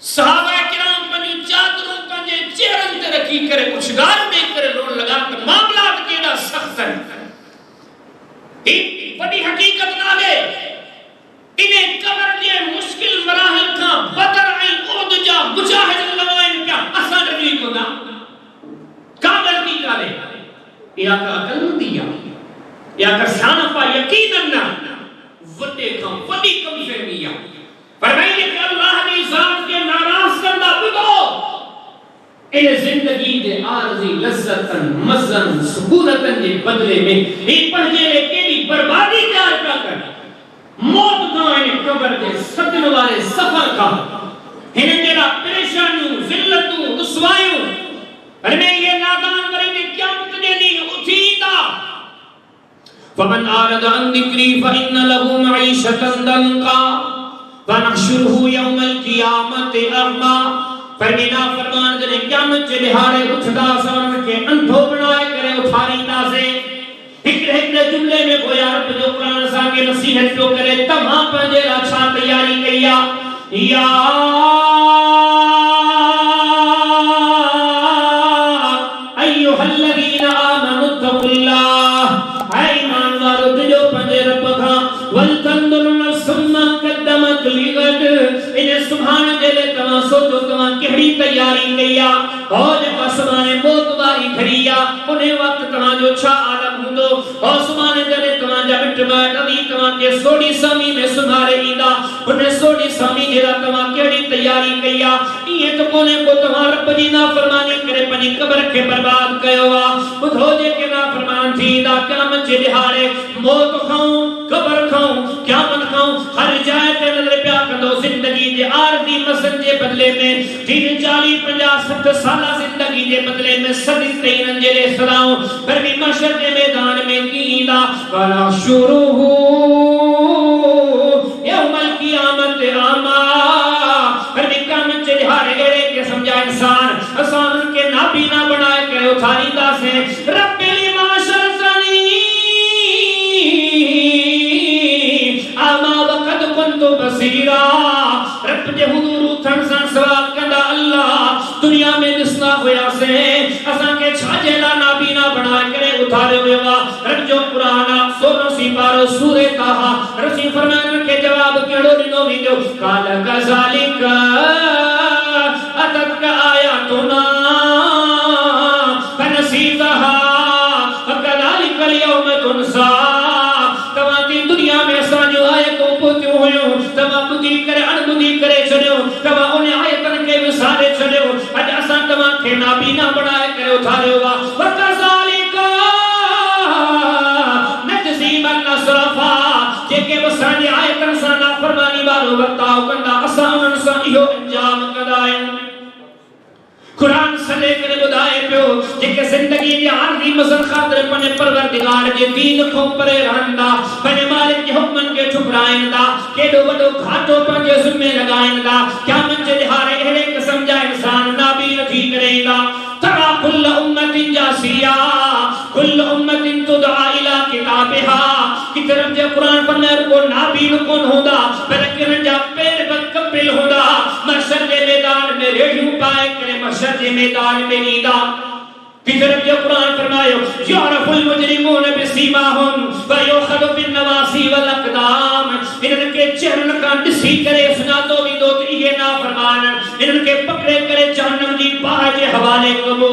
Speaker 3: सहाबा किराम पनी चादरों पंजे चेहरन ते रखी करे खुशगार दे करे रोड लगा के मामला केड़ा सख्त है एक बड़ी हकीकत ना है इन्हें कब्र जे मुश्किल मराहिल का बदर आई उहद जा मुजाहिद लवाइन क्या असा नहीं कोना कागल की गाले या का अकल दिया या का सानफा यकीनन ना वडे का वडी कम से दिया फरमाइए कि अल्लाह ने जात के नाराज करना बुदो इन जिंदगी दे आरजी लज्जतन मज़न सुकूनतन के बदले में ई पहले केडी बर्बादी तैयार कर मौत का इन कब्र के सदन वाले सफर का इन्हें तेरा परेशानियों जिल्लतों रुसवाइयों अरे ये नादान मरी ने क्या मुतनेली उठीदा फमन आरद अन जिक्री फइन्न लहु मईशतन दंका वनहशुरहु यौमल क़ियामत अमा फरमाना फरमान करे क़यामत के दिहाड़े उठदा सन के अंधो बनाए करे उठारीदा से एक जुमले में गोया रब जो कुरान सा के नसीहत जो करे तमा पंजे अच्छा तैयारी कइया या अय्युहल्लज़ीना आमनु तकुल्लाह ऐ
Speaker 2: सोचो तमा केड़ी तैयारी कईया और जब आसमान मौत वारी खड़ीया उन्हें वक्त तमा जो छा आलम हुंदो आसमान जने तमा जा मिट बाट अदी तमा के सोडी सामी में सुमारे ईदा उन्हें सोडी सामी जेरा तमा केड़ी तैयारी कईया ये तो कोने को तमा रब जी ना फरमानी करे पनी कब्र के बर्बाद कयोवा बुधो जे के ना फरमान थीदा क़यामत जे दिहाड़े मौत खाऊं कब्र खाऊं क़यामत खाऊं हर जाए ते नजर प्या कंदो जिंदगी जे आरती मसन जे बदले में 30 40 50 60 साल जिंदगी जे बदले में सदी तैन जे सलाऊं पर भी महशर के मैदान में कीदा वला शुरू यौमल क़यामत आमा पर भी क़यामत जे दिहाड़े एड़े के समझा इंसान आसान के नाबीना बनाए करे उठारीदा से रब्बिल माशर सनी आमा वक़द कुंतु बसीरा रब जे हुजूर उठन सन सवाल कंदा अल्लाह दुनिया में दिसना होया से असा के छाजेला नाबीना बना करे उठारे हुआ रब जो कुरान 16 सिपारो सूरे ताहा रसी फरमान के जवाब केड़ो दिनो वीडियो काल कज़ालिका अतत आयातुना फनसीतहा वकज़ालिका यौम तुनसा तवाती दुनिया में असा जो आयतों पोतियो हुयो तवा बुधी करे अणबुधी करे छड़ियो तवा उन आयतन के विसारे छड़ियो अज असा तवा के नाबीना बनाए करे उठारियो वा वकज़ालिका नजज़ी मन असरफा जेके वसानी आयतन सा नाफरमानी वारो वर्ताव कंदा असा उन सा इहो अंजाम कदायो कुरान सले करे बुधाए पियो जेके जिंदगी जे आखिरी मसन खातिर पने परवरदिगार जे दीन को परे रहंदा पने मालिक जे हुक्मन के ठुकराइंदा केडो वडो घाटो पंजे जिम्मे लगाइंदा क़यामत जे दिहाड़े एड़े किस्म जा इंसान नाबी थी करेगा तरा कुल उम्मतिन जासिया कुल उम्मतिन तुदआ इला किताबिहा की तरफ जे कुरान पढ़ने को नाबी कौन होदा बल्कि जा पैर बकबिल होदा महशर के मैदान में रेडियो पाए करे महशर के मैदान में नीदा की तरफ जे कुरान फरमायो यारफुल मुजरिमून बिसीमाहुम व युखदु बिन नवासी वल अक़दाम इनके चरण का दिसी करे सुना तो भी दो ये ना फरमान इनके पकड़े करे जहन्नम दी बाजे हवाले कबो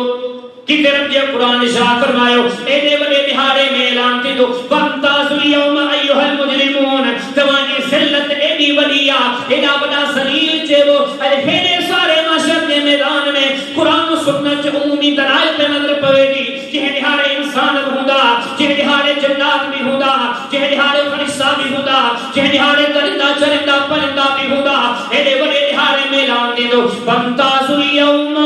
Speaker 2: की तरफ जे कुरान इरशाद फरमायो एदे बड़े दिहाड़े में ऐलान थी दो वंताजुल यौम अय्युहल मुजरिमून तवानी जिल्लत एडी वलिया एडा बड़ा जलील जे वो हेरे सारे महशर के मैदान में कुरान सुन्नत उम्मी दलाइल पे नजर पवेगी जे दिहाड़े इंसान हुंदा जे दिहाड़े जन्नत भी हुंदा जे दिहाड़े फरिश्ता भी हुंदा जे दिहाड़े दरिंदा चरिंदा परिंदा भी हुंदा एडे बड़े दिहाड़े में ऐलान थी दो वंताजुल यौम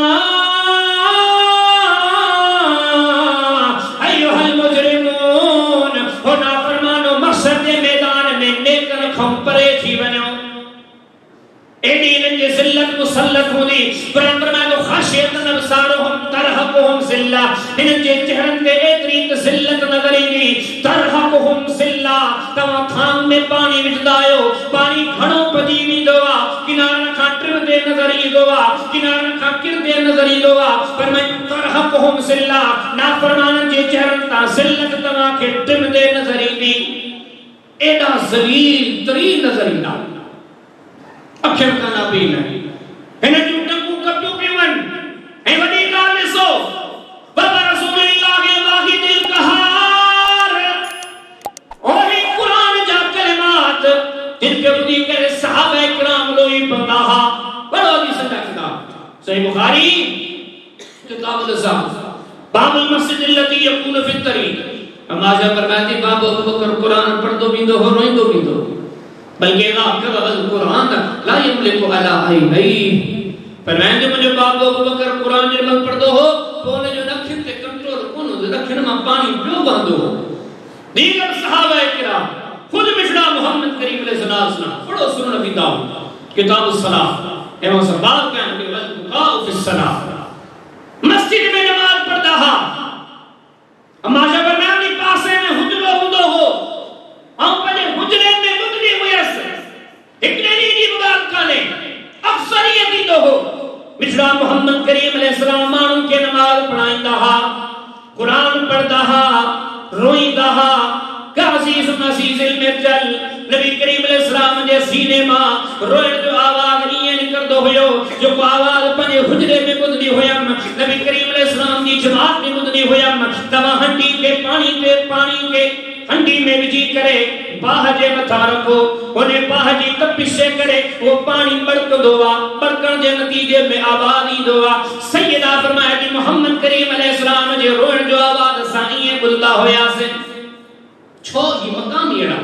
Speaker 2: मुसल्लत होनी कुरान फरमाए तो खाशियतन अबसारुहुम तरहकुहुम जिल्ला इन जे चेहरन ते एतरी जिल्लत नजर ईंदी तरहकुहुम जिल्ला तवा थाम में पानी विचदायो पानी घणो पजी वींदो आ किनारन खां टिरदे नजर ईंदो आ किनारन खां किरदे नजर ईंदो आ पर मैं तरहकुहुम जिल्ला नाफरमानन जे चेहरन ता जिल्लत तवा के टिरदे नजर ईंदी एडा जलील तरीन नजर ईंदा अखर का नाबी नहीं इन जो टंगू कट्टू पिवन ए वडी ॻाल्हि ॾिसो बाबा रसूलुल्लाह वाहिदिल कहार ओही कुरान जा कलिमात जिनके ॿुधी करे सहाबा किराम लोई पवंदा हा बड़ो हदीस जा किताब सही बुखारी किताब अल-ज़ाम बाबुल मस्जिद अल्लती यकून फी तरीक़ अमाजा फरमाती बाबू अबू बकर कुरान पढ़दो बींदो हो रोइंदो बींदो बल्कि ना करल कुरान ला यमलिकु अला ऐनई फरमाए जो मुझे बाबू अबू बकर कुरान जब पढ़दो हो तो ने जो अखिन ते कंट्रोल कोन हो अखिन में पानी पियो बंदो दीगर सहाबा किराम खुद मिशरा मोहम्मद करीम अलैहि सलाम पढ़ो सुनो नबी किताब सलाह एवं सबाब का के वल बुकाउ फी सलाह मस्जिद में नमाज पढ़दा हा अमाजा फरमाए पासे में हुजरो हुंदो हो औ पने हुजरे में मुदली हुयस एकने दी बात काले अक्सरियत दो हो मिशरा मोहम्मद करीम अलैहि सलाम मानू के नमाज पढ़ाइंदा हा कुरान पढ़दा हा रोइंदा हा काजीज नसीजिल में चल नबी करीम अलैहि सलाम जे सीने मां रोइण जो आवाज नहीं निकरदो हूंदो हुयो जो को आवाज पंहिंजे हुजरे में ॿुधंदी हुयम नबी करीम अलैहिस्सलाम जी जमात में ॿुधंदी हुयम तव्हां हंडी के पानी के हंडी में विझी करे बाह जे मथा रखो उन्हें बाह जी तपिशे करे वो पानी बड़कंदो वा बड़कण जे नतीजे में आवाज ईंदो वा सैयदा फरमाया कि मोहम्मद करीम अलैहिस्सलाम जे रोइण जो आवाज असां ईअं ॿुधंदा हुयासीं छो ही मकाम अहिड़ा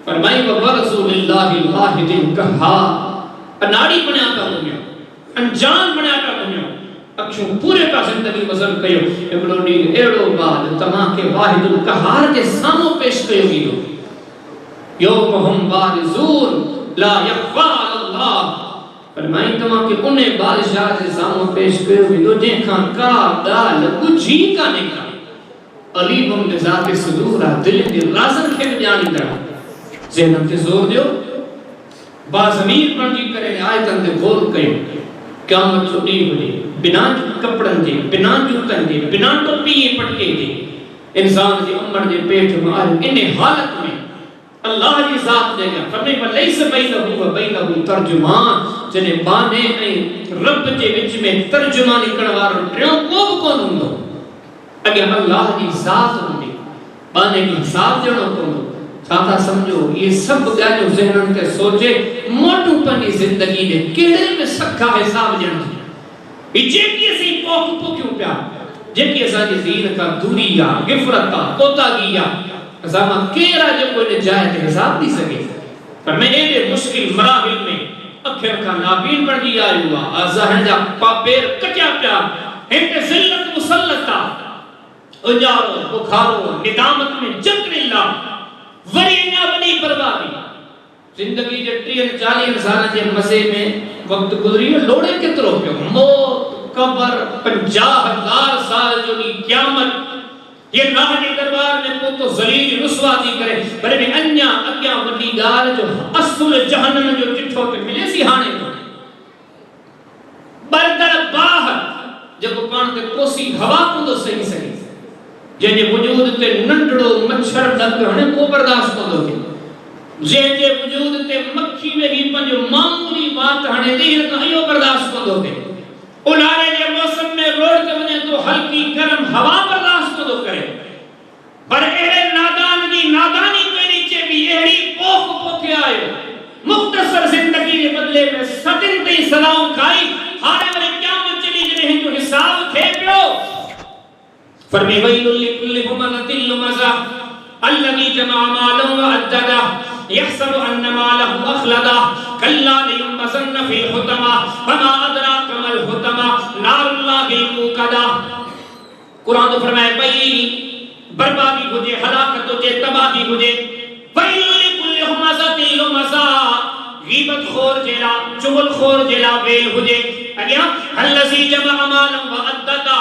Speaker 2: फरमाई व रसूलुल्लाहि वाहिदिन कहा अनाड़ी बणिया पिया वञो अनजान बणिया पिया वञो अखियूं पूरे का जिंदगी बसर कयो हिकिड़ो ॾींहुं अहिड़ो बाद तव्हांखे वाहिदुल कहार जे साम्हूं पेश कयो वेंदो यौमहुम बारिज़ून ला यख़्फ़ा अलल्लाह फरमाई तव्हांखे उन बादशाह जे साम्हूं पेश कयो वेंदो जंहिंखां का ॻाल्हि ॻुझी कान्हे का अलीमुम लिज़ाति सुदूर दिल जे राज़न खे ॼाणींदड़ ज़हन ते ज़ोर ॾियो बाज़मीर बणजी करे आयतन ते ग़ौर कयो क़यामत जो ॾींहुं हुजे बिना कपड़न जे बिना जूतन जे बिना टोपी पटके जे इंसान जे उमर जे पेट में आयो इन हालत में अल्लाह जी ज़ात जॻह फरमाई वलैस बैनहु व बैनहु तर्जुमान जने बाने ऐं रब जे विच में तर्जुमानी करण वारो टियों को बि कोन हूंदो अॻे अल्लाह जी ज़ात हूंदी बाने खे हिसाब ॾियणो पवंदो छा था समझो ये सब ॻाल्हियूं ज़हनन ते सोचे मोटू पंहिंजी ज़िंदगी जे कहिड़े में सखा हिसाब ॾियणो ये जेकी असीं पोखियूं पिया जेकी असांजे दीन खां दूरी आहे गिफ़रत आहे कोताही आहे असां मां केरु आहे जेको इन जाइ ते हिसाब ॾेई सघे पर मैं एॾे मुश्किल मराहिल में अखियुनि खां नाबीन बणजी आयो आहे ज़हन जा पेर कटिया पिया हिते ज़िल्लत मुसल्लत आहे उजारो बुखारो निदामत में जकरिल्ला वरी अञा वॾी बर्बादी जिंदगी जे 30-40 साल जे मज़े में वक्त गुज़री लोड़े केतिरो पियो मौत कब्र 50,000 साल जो ॾींहुं क़यामत ये अल्लाह जे दरबार में पोतो ज़लील रुसवा थी करे पर अञा अॻियां वॾी ॻाल्हि जो असुल जहन्नम जो चिठो ते मिले सी हाणे बरदर बाह जेको पाण ते कोसी हवा पंदो सही सही जंहिंजे वजूद ते नंढड़ो मच्छर ॾंग हणे को बर्दाश्त कंदो थे जंहिंजे वजूद ते मक्खी वेही पंहिंजो मामूली बात हणे थी हिन खां इहो बर्दाश्त कंदो थे उन्हारे जे मौसम में रोड ते वञे तो हल्की गरम हवा बर्दाश्त कंदो करे पर अहिड़े नादान जी नादानी पहिरीं चइबी अहिड़ी पोख पोखे आयो मुख़्तसर ज़िंदगी जे बदिले में सदिन ताईं सलाऊं खाई हाणे वरी क़यामत जे ॾींहुं जॾहिं हिन जो हिसाब थिए पियो फरमाई वैलुल लिकुल्लि हुमज़तिन लुमज़ा अल्लज़ी जमअ मालन व अद्ददा यहसबु अन्न मालहु अखलदा कल्ला लयुनबज़न्न फ़िल हुतमा वमा अदराक मल हुतमा नारुल्लाहिल मूक़दा कुरान तो फरमाए भई बर्बादी हुजे हलाकत हुजे तबाही हुजे वैलुल लिकुल्लि हुमज़तिन लुमज़ा गीबत खोर जेला चुगल खोर जेला वेल हुजे अॻियां अल्लज़ी जमअ मालन व अद्ददा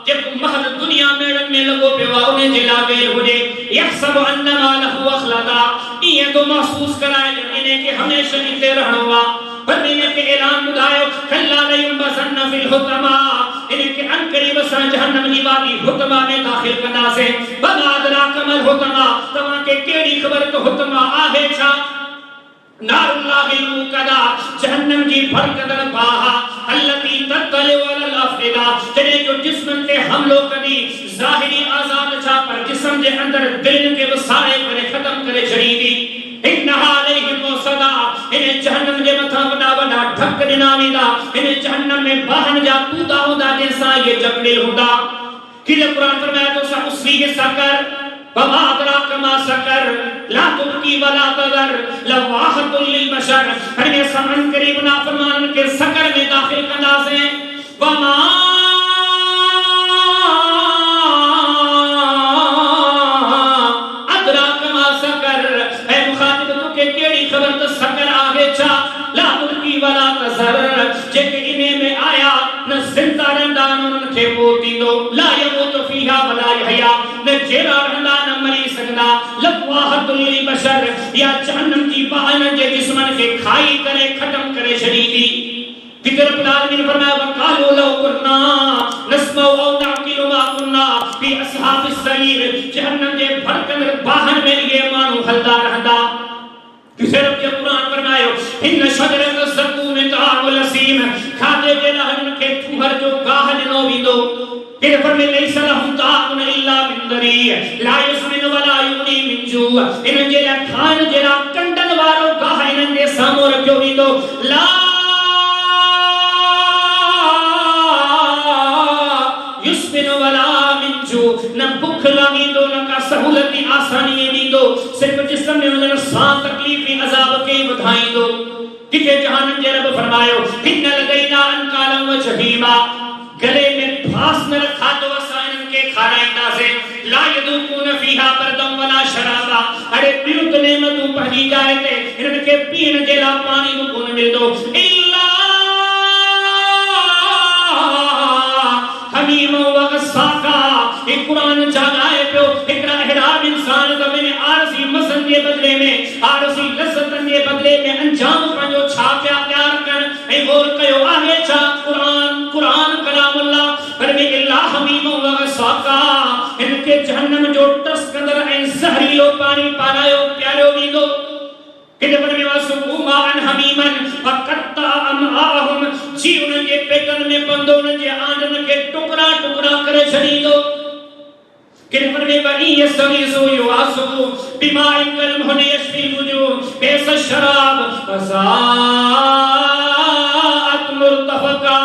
Speaker 2: जेको महल दुनिया में लगो पियो उन जे लावेल हुजे यहसब अन्न मालहु अखलदा ये तो महसूस कराए इने के हमेशा इते रहणो वा पर इने के ऐलान बुधायो कल्ला लयुनबज़न्न फ़िल हुतमा इने के अनकरीब सा जहन्नम जी वादी हुतमा में दाखिल कंदा से वमा अदराक मल हुतमा तमा के केड़ी खबर तो हुतमा आहे छा नारुल्लाहिल मूक़दा जहन्नम जी भड़कदड़ बाहा अल्लती ततलु अलल अफ़इदा जने जो जिस्म ते हमलो कदी ज़ाहिरी आज़ाद छा पर जिस्म जे अंदर दिल के वसाए करे खत्म करे छड़ींदी इन्नहा अलैहिम मुसदा इने जहन्नम जे मथा वडा वडा ढक ॾिना वेंदा इने जहन्नम में बाहन जा कूदा हूंदा जंहिंसां ये जकड़िल हूंदा किले कुरान फरमाया तो सा उसरी के सकर वमा अदराक मा सकर ला तुबकी वला तदर लवाहतुल लिलबशर हने समन करीब ना फरमान के सकर में दाखिल कंदा से वमा अदराक मा सकर ए मुखातिब तो के केड़ी खबर तो सकर आगे छा ला तुबकी वला तदर जेके इने में आया न जिंदा रहंदा उनन के मोती दो ला यमूत फीहा वला यहया न जेरा रहंदा न मरी सकदा लवाहतुल लिलबशर या जहन्नम जी बाहन जे जिस्मन के खाई करे खत्म करे छड़ी दी किधर पुलालमीन फरमाया वकालू लौ कुन्ना नस्मउ औ नअकिलु मा कुन्ना फी असहाबिस सईर जहन्नम जे भड़कन बाहन में ये मानू हलदा रहंदा किधर के कुरान फरमायो इन शजरत ज़क़ूम तामुल लसी तस्लीम खादे जे लाहन के ठुहर जो गाह नो विदो के फरमे लैसा लहुम ताकुन इल्ला मिन दरी ला युस्मिन वला युनी मिन जू इन जे ला खान जे ला कंडन वारो गाह इन जे सामो रखयो विदो ला युस्मिन वला मिन जू न भूख लगी दो न का सहूलत आसानी दी दो सिर्फ जिस्म में उन सा तकलीफ अजाब के बधाई दो कि जहानम जे रब फरमायो इन्न लगैना अनकालम व शहीमा गले में फांस न रखा तो असाइन के खाराइंदा से ला यदुकुन फीहा बरदम वला शराबा अरे प्यूत नेमतु पहली जाए थे इनके पीन जेला पानी मुकुन मिल दो इल्ला हमीम व गसाका ये कुरान जागाए पे एकरा इहराम इंसान का मैंने आरसी मसन के बदले में आरसी लज्जत के बदले में अंजाम पंजो छा प्यार कर ए बोल कयो आगे छा कुरान कलामुल्लाह पर में इल्ला हमीम व गसाका इनके जहन्नम जो टस कंदर ऐ जहरीलो पानी पानायो प्यारो वीदो कि जब में वासु मान हमीमन फकत्ता अमआहुम जीवन के पेटन में बंदो न जे आंदन के टुकड़ा टुकड़ा करे छड़ी दो कि जब में बनी यस्तगीसु युवासु बिमाइन कल मुहने यशफी वुजू बेस शराब फसात मुर्तफका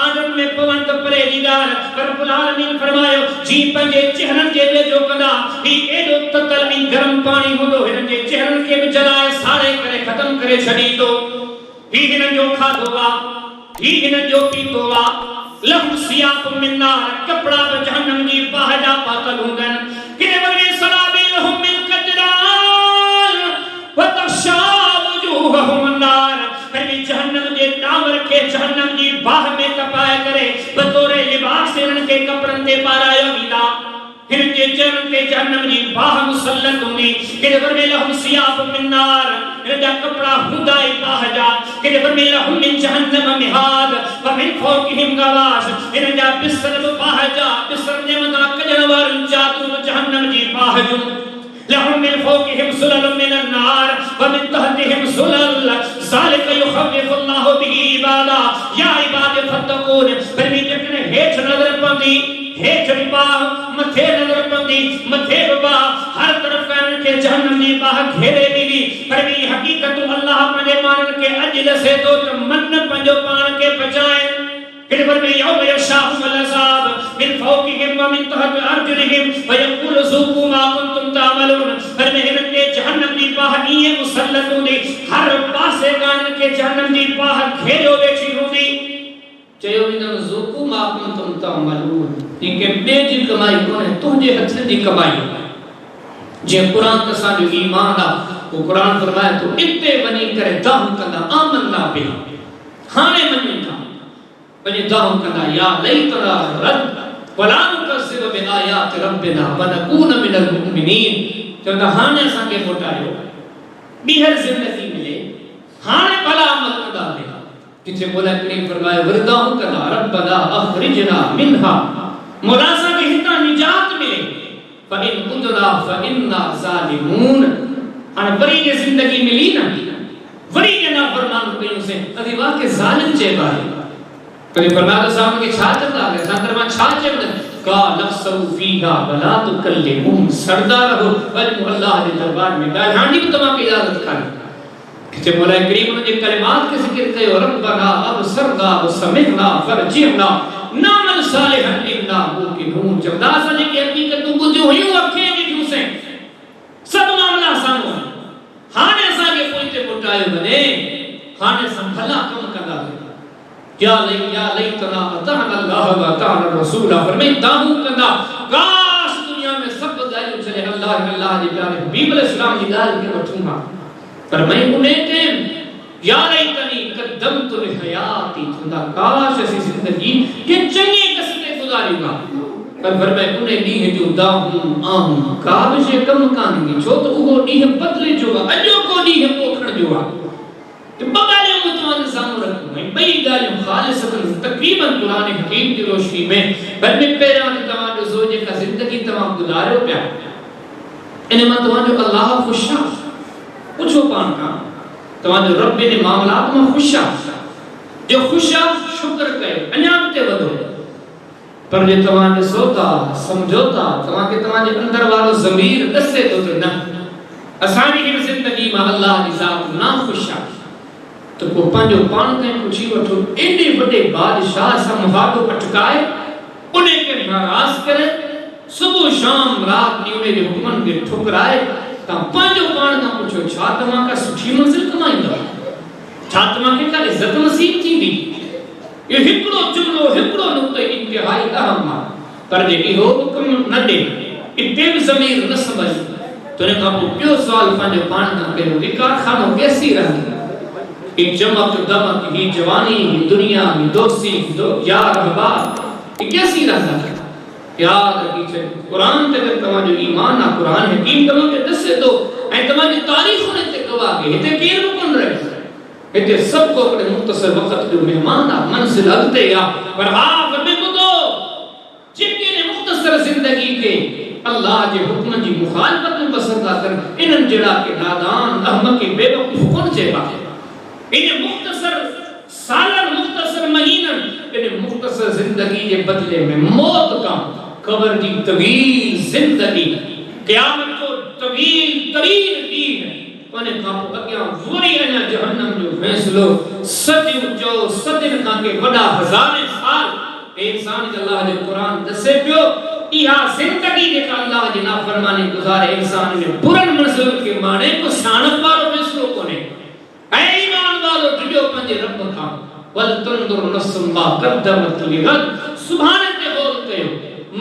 Speaker 2: आदम में पवंत परेजीदार रब्बुल आलमीन फरमायो जी पंजे चेहरन के वे जो कदा ही एडो ततल इन गरम पानी होदो हिन जे चेहरन के जलाए साड़े करे खत्म करे छड़ी दो ही हिन जो खादोवा ही हिन जो पीतोवा लहु सियाप मिन नार कपड़ा ब जहन्नम जी बाहजा पातल हुंदन के वने सलाबिलहुम मिन कजरान व तखशा वजूहहुम नार कभी जहन्नम जे नाम रखे जहन्नम जी बाह में तपाए करे बतौरे लिबास इनके कपड़न ते पारायो विदा हिनके चरण ते जहन्नम जी बाह मुसल्लत हुंदी के वने लहु सियाप मिन नार इनका कपड़ा हुदाई बाहजा के वने लहु मिन जहन्नम मिहाद व मिन फौकिहिम गवाश इनका बिस्तर बाहजा बिस्तर ने मदा कजरवार जातु जहन्नम जी बाहजु लहुम मिन फौकिहिम सुलल मिन अन्नार व मिन तहतिहिम सुलल ज़ालिक युखव्विफुल्लाहु बिही इबादा या इबाद फत्तकून पर भी जकने हेठ नजर पंदी हेठ बा मथे नजर पंदी मथे बा हर तरफ कान के जहन्नम दी बाह घेरे दी पर भी हकीकत अल्लाह अपने मानन के अजल से तो मन पंजो पान के बचाए किरबर में यौम यशाहु वलसाब मिन फौकिहिम व मिन तहत अर्जुलिहिम व यक़ूल ज़ूक़ू मा कुंतुम तामलून पर में इनके जहन्नम दी बाह ये मुसल्लत हुंदी हर पासे कान के जहन्नम दी बाह घेरो वेठी हुंदी चयो विदन ज़ूक़ू मा कुंतुम तामलून इनके बेजी कमाई कोने तुझे हथ दी कमाई जे कुरान तसा जो ईमान आ वो कुरान फरमाए तो इत्ते बनी करे दाम कंदा आमन्ना बि हाने मने था बने दाम कंदा या लैतना रद वला नुकसिब बि आयात रब्बिना व नकून मिनल मुमिनीन चंदा हाने संगे मोटायो बीहर जिंदगी मिले हाने भला अमल कंदा है किथे बोला करीम फरमाए वरदाहु कंदा रब्बना अखरिजना मिनहा मुलासा के हिता निजात मिले फइन उदना फइन्ना ज़ालिमून अन बरी के जिंदगी मिली ना वरी के ना फरमान कयो से अदी वाके जालिम चे बारे कभी फरमाया साहब के छात्र दा है संदर में छात्र का लफ्सु फीहा वला तुकल्लिमुम सरदार हो वल अल्लाह के दरबार में गाली भी तमा की इजाजत कर कि मौला करीम ने कलिमात के जिक्र कयो रब्बना अबसरना व समिअना फरजिअना नामल सालिहन इन्ना मुकिनून जब दास ने की हकीकत तू बुझो हुयो अखे दी से सब मामला सामो हाने सागे कोई पुटायो बने हाने संभला कम कदा या लैतना अताना अल्लाह व अताना रसूल फरमाई दाहू कदा काश दुनिया में सब गालियों चले अल्लाह जी प्यारे हबीब अलैहिस्सलाम की गाल के वठूंगा पर मैं उन्हें के या लैतनी कद्दमतु लिहयाती खुदा काश ऐसी जिंदगी के चंगे कसते गुजारूंगा पर फरमाए उन्हें दी है जो दाहू आहू काश कम कांगी छो तो वो दी है बदले जो अजो को दी है पोखण जो तो बगाले को तुम्हारे सामने रखूं मैं बई गालियों खालिसतन तकरीबन कुरान हकीम की रोशनी में पर मैं पेरा ने तमाम सोचे का जिंदगी तमाम गुजारो प्या इन्हें मत तमाम अल्लाह खुशा पूछो पान का तमाम रब ने मामलात में खुशा
Speaker 3: जो खुशा शुक्र कयो अञा ते वधो पर जे तव्हां ॾिसो था समझो था तव्हांखे तव्हांजे अंदर वारो ज़मीर ॾसे थो त न असांजी हिन ज़िंदगी में अल्लाह जी ज़ात ना खुश आहे तो को पंहिंजो पाण खे पुछी वठो एॾे वॾे बादशाह सां मुहादो अटकाए उन खे नाराज़ करे सुबह शाम रात ॾींहुं उन जे हुकमनि खे ठुकराए तव्हां पंहिंजो पाण खां पुछो छा तव्हां का सुठी मंज़िल कमाईंदव छा तव्हांखे का इज़त नसीब थींदी ये हिकड़ो जुमलो हिकड़ो नुक्तो इंतहाई अहम आहे पर जे इहो हुक्म न ॾे इते बि ज़मीर न समझ तो ने का ॿियो सवाल पंहिंजो पाण खां कयो कि कारखानो कैसी रहंदी एक चमक दमक ही जवानी ही दुनिया ही दोस्ती यार अहबाब ये कैसी रहंदा याद रखी कुरान ते तव्हांजो ईमान आहे कुरान हकीम तव्हांखे ॾसे थो ऐं तव्हांजी तारीख़ ते गवाह आहे हिते केर बि कोन रहे इते सब को अपने मुख्तसर वक्त जो मेहमान आ मंजिल अगते या पर आप में बुदो जिनके ने मुख्तसर जिंदगी के अल्लाह के हुक्म जी मुखालफत में बसर कर इनन जड़ा के नादान अहमक के बेवकूफ कौन से बात इन मुख्तसर सालन मुख्तसर महीनन इन मुख्तसर जिंदगी के बदले में मौत का कब्र की तवील जिंदगी क़यामत को तवील तरीन दीन कोने खापो अग्या वरी अना जहन्नम जो फैसलो सदी जो सदिन का के वडा हजारे साल इंसान के अल्लाह जो कुरान दसे पियो इहा जिंदगी जे का अल्लाह जी नाफरमानी गुजारे इंसान में पुरन मंजिल के माने को शानत वालो फैसलो कोने ऐ ईमान वालो दियो पंजे रब का वल तंदुर नफ्स मा कद्दमत लिगद सुभान ते बोल कयो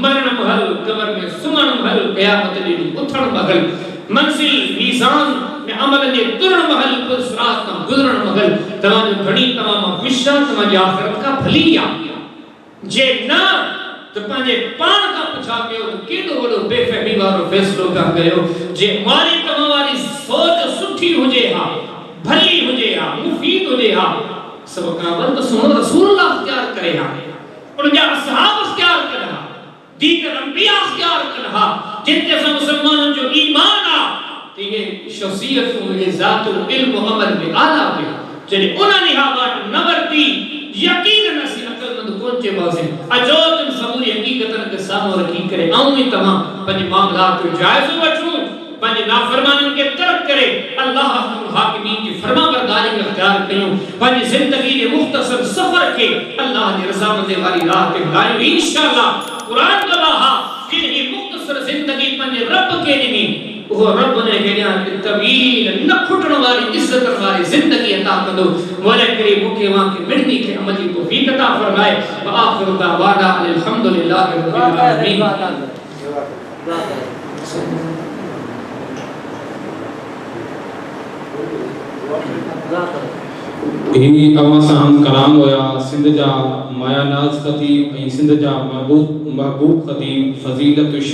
Speaker 3: मरण महल कब्र में सुमन महल क़यामत दी उठण महल मंजिल मीज़ान में अमल ने तुरण महल पुरसरात का गुजरण महल तमाम घणी तमाम विशा तमाम आखिरत का भलिया जे ना तो पंहिंजे पाण का पुछा कयो केॾो वॾो बेफ़हमी वारो फ़ैसिलो का कयो जे मारी तमारी सोच सुठी हुजे हा भली हुजे हा मुफीद हुजे हा सब का वंद सुनो रसूलुल्लाह इख्तियार करे हा उन जा असहाब इख्तियार करे हा दीगर अंबिया इख्तियार करे हा जिनके सब मुसलमानन जो ईमान आ ये शख्सियत ये जात इल्म अमल में आला पे जने उन्होंने हा बात न वर्ती यकीन नसी अकलमंद कोचे बासे अजो तुम सबूरी हकीकतन के सामने रखी करे आऊं ही तमाम पंजे मामलात को जायज वठूं पंजे नाफरमानन के तरफ करे अल्लाह हाकिमीन की फरमाबरदारी का इख्तियार कयूं पंजे जिंदगी के मुख्तसर सफर के अल्लाह की रज़ामत वाली राह पे लाए इंशाअल्लाह कुरान गवाह कि ये मुख्तसर जिंदगी पंजे रब के नी वो रब ने कहया कि तवील न खुटण वाली इज्जत वाली जिंदगी अता कदो मोले करी मुके वहां के मिटनी के अमल की तौफीक अता फरमाए व आखिर दावाना अल्हम्दुलिल्लाह रब्बिल आलमीन
Speaker 4: ही अवासां कलाम होया सिंध जा माया नाज खतीब ऐं सिंध जा महबूब खतीब फज़ीलत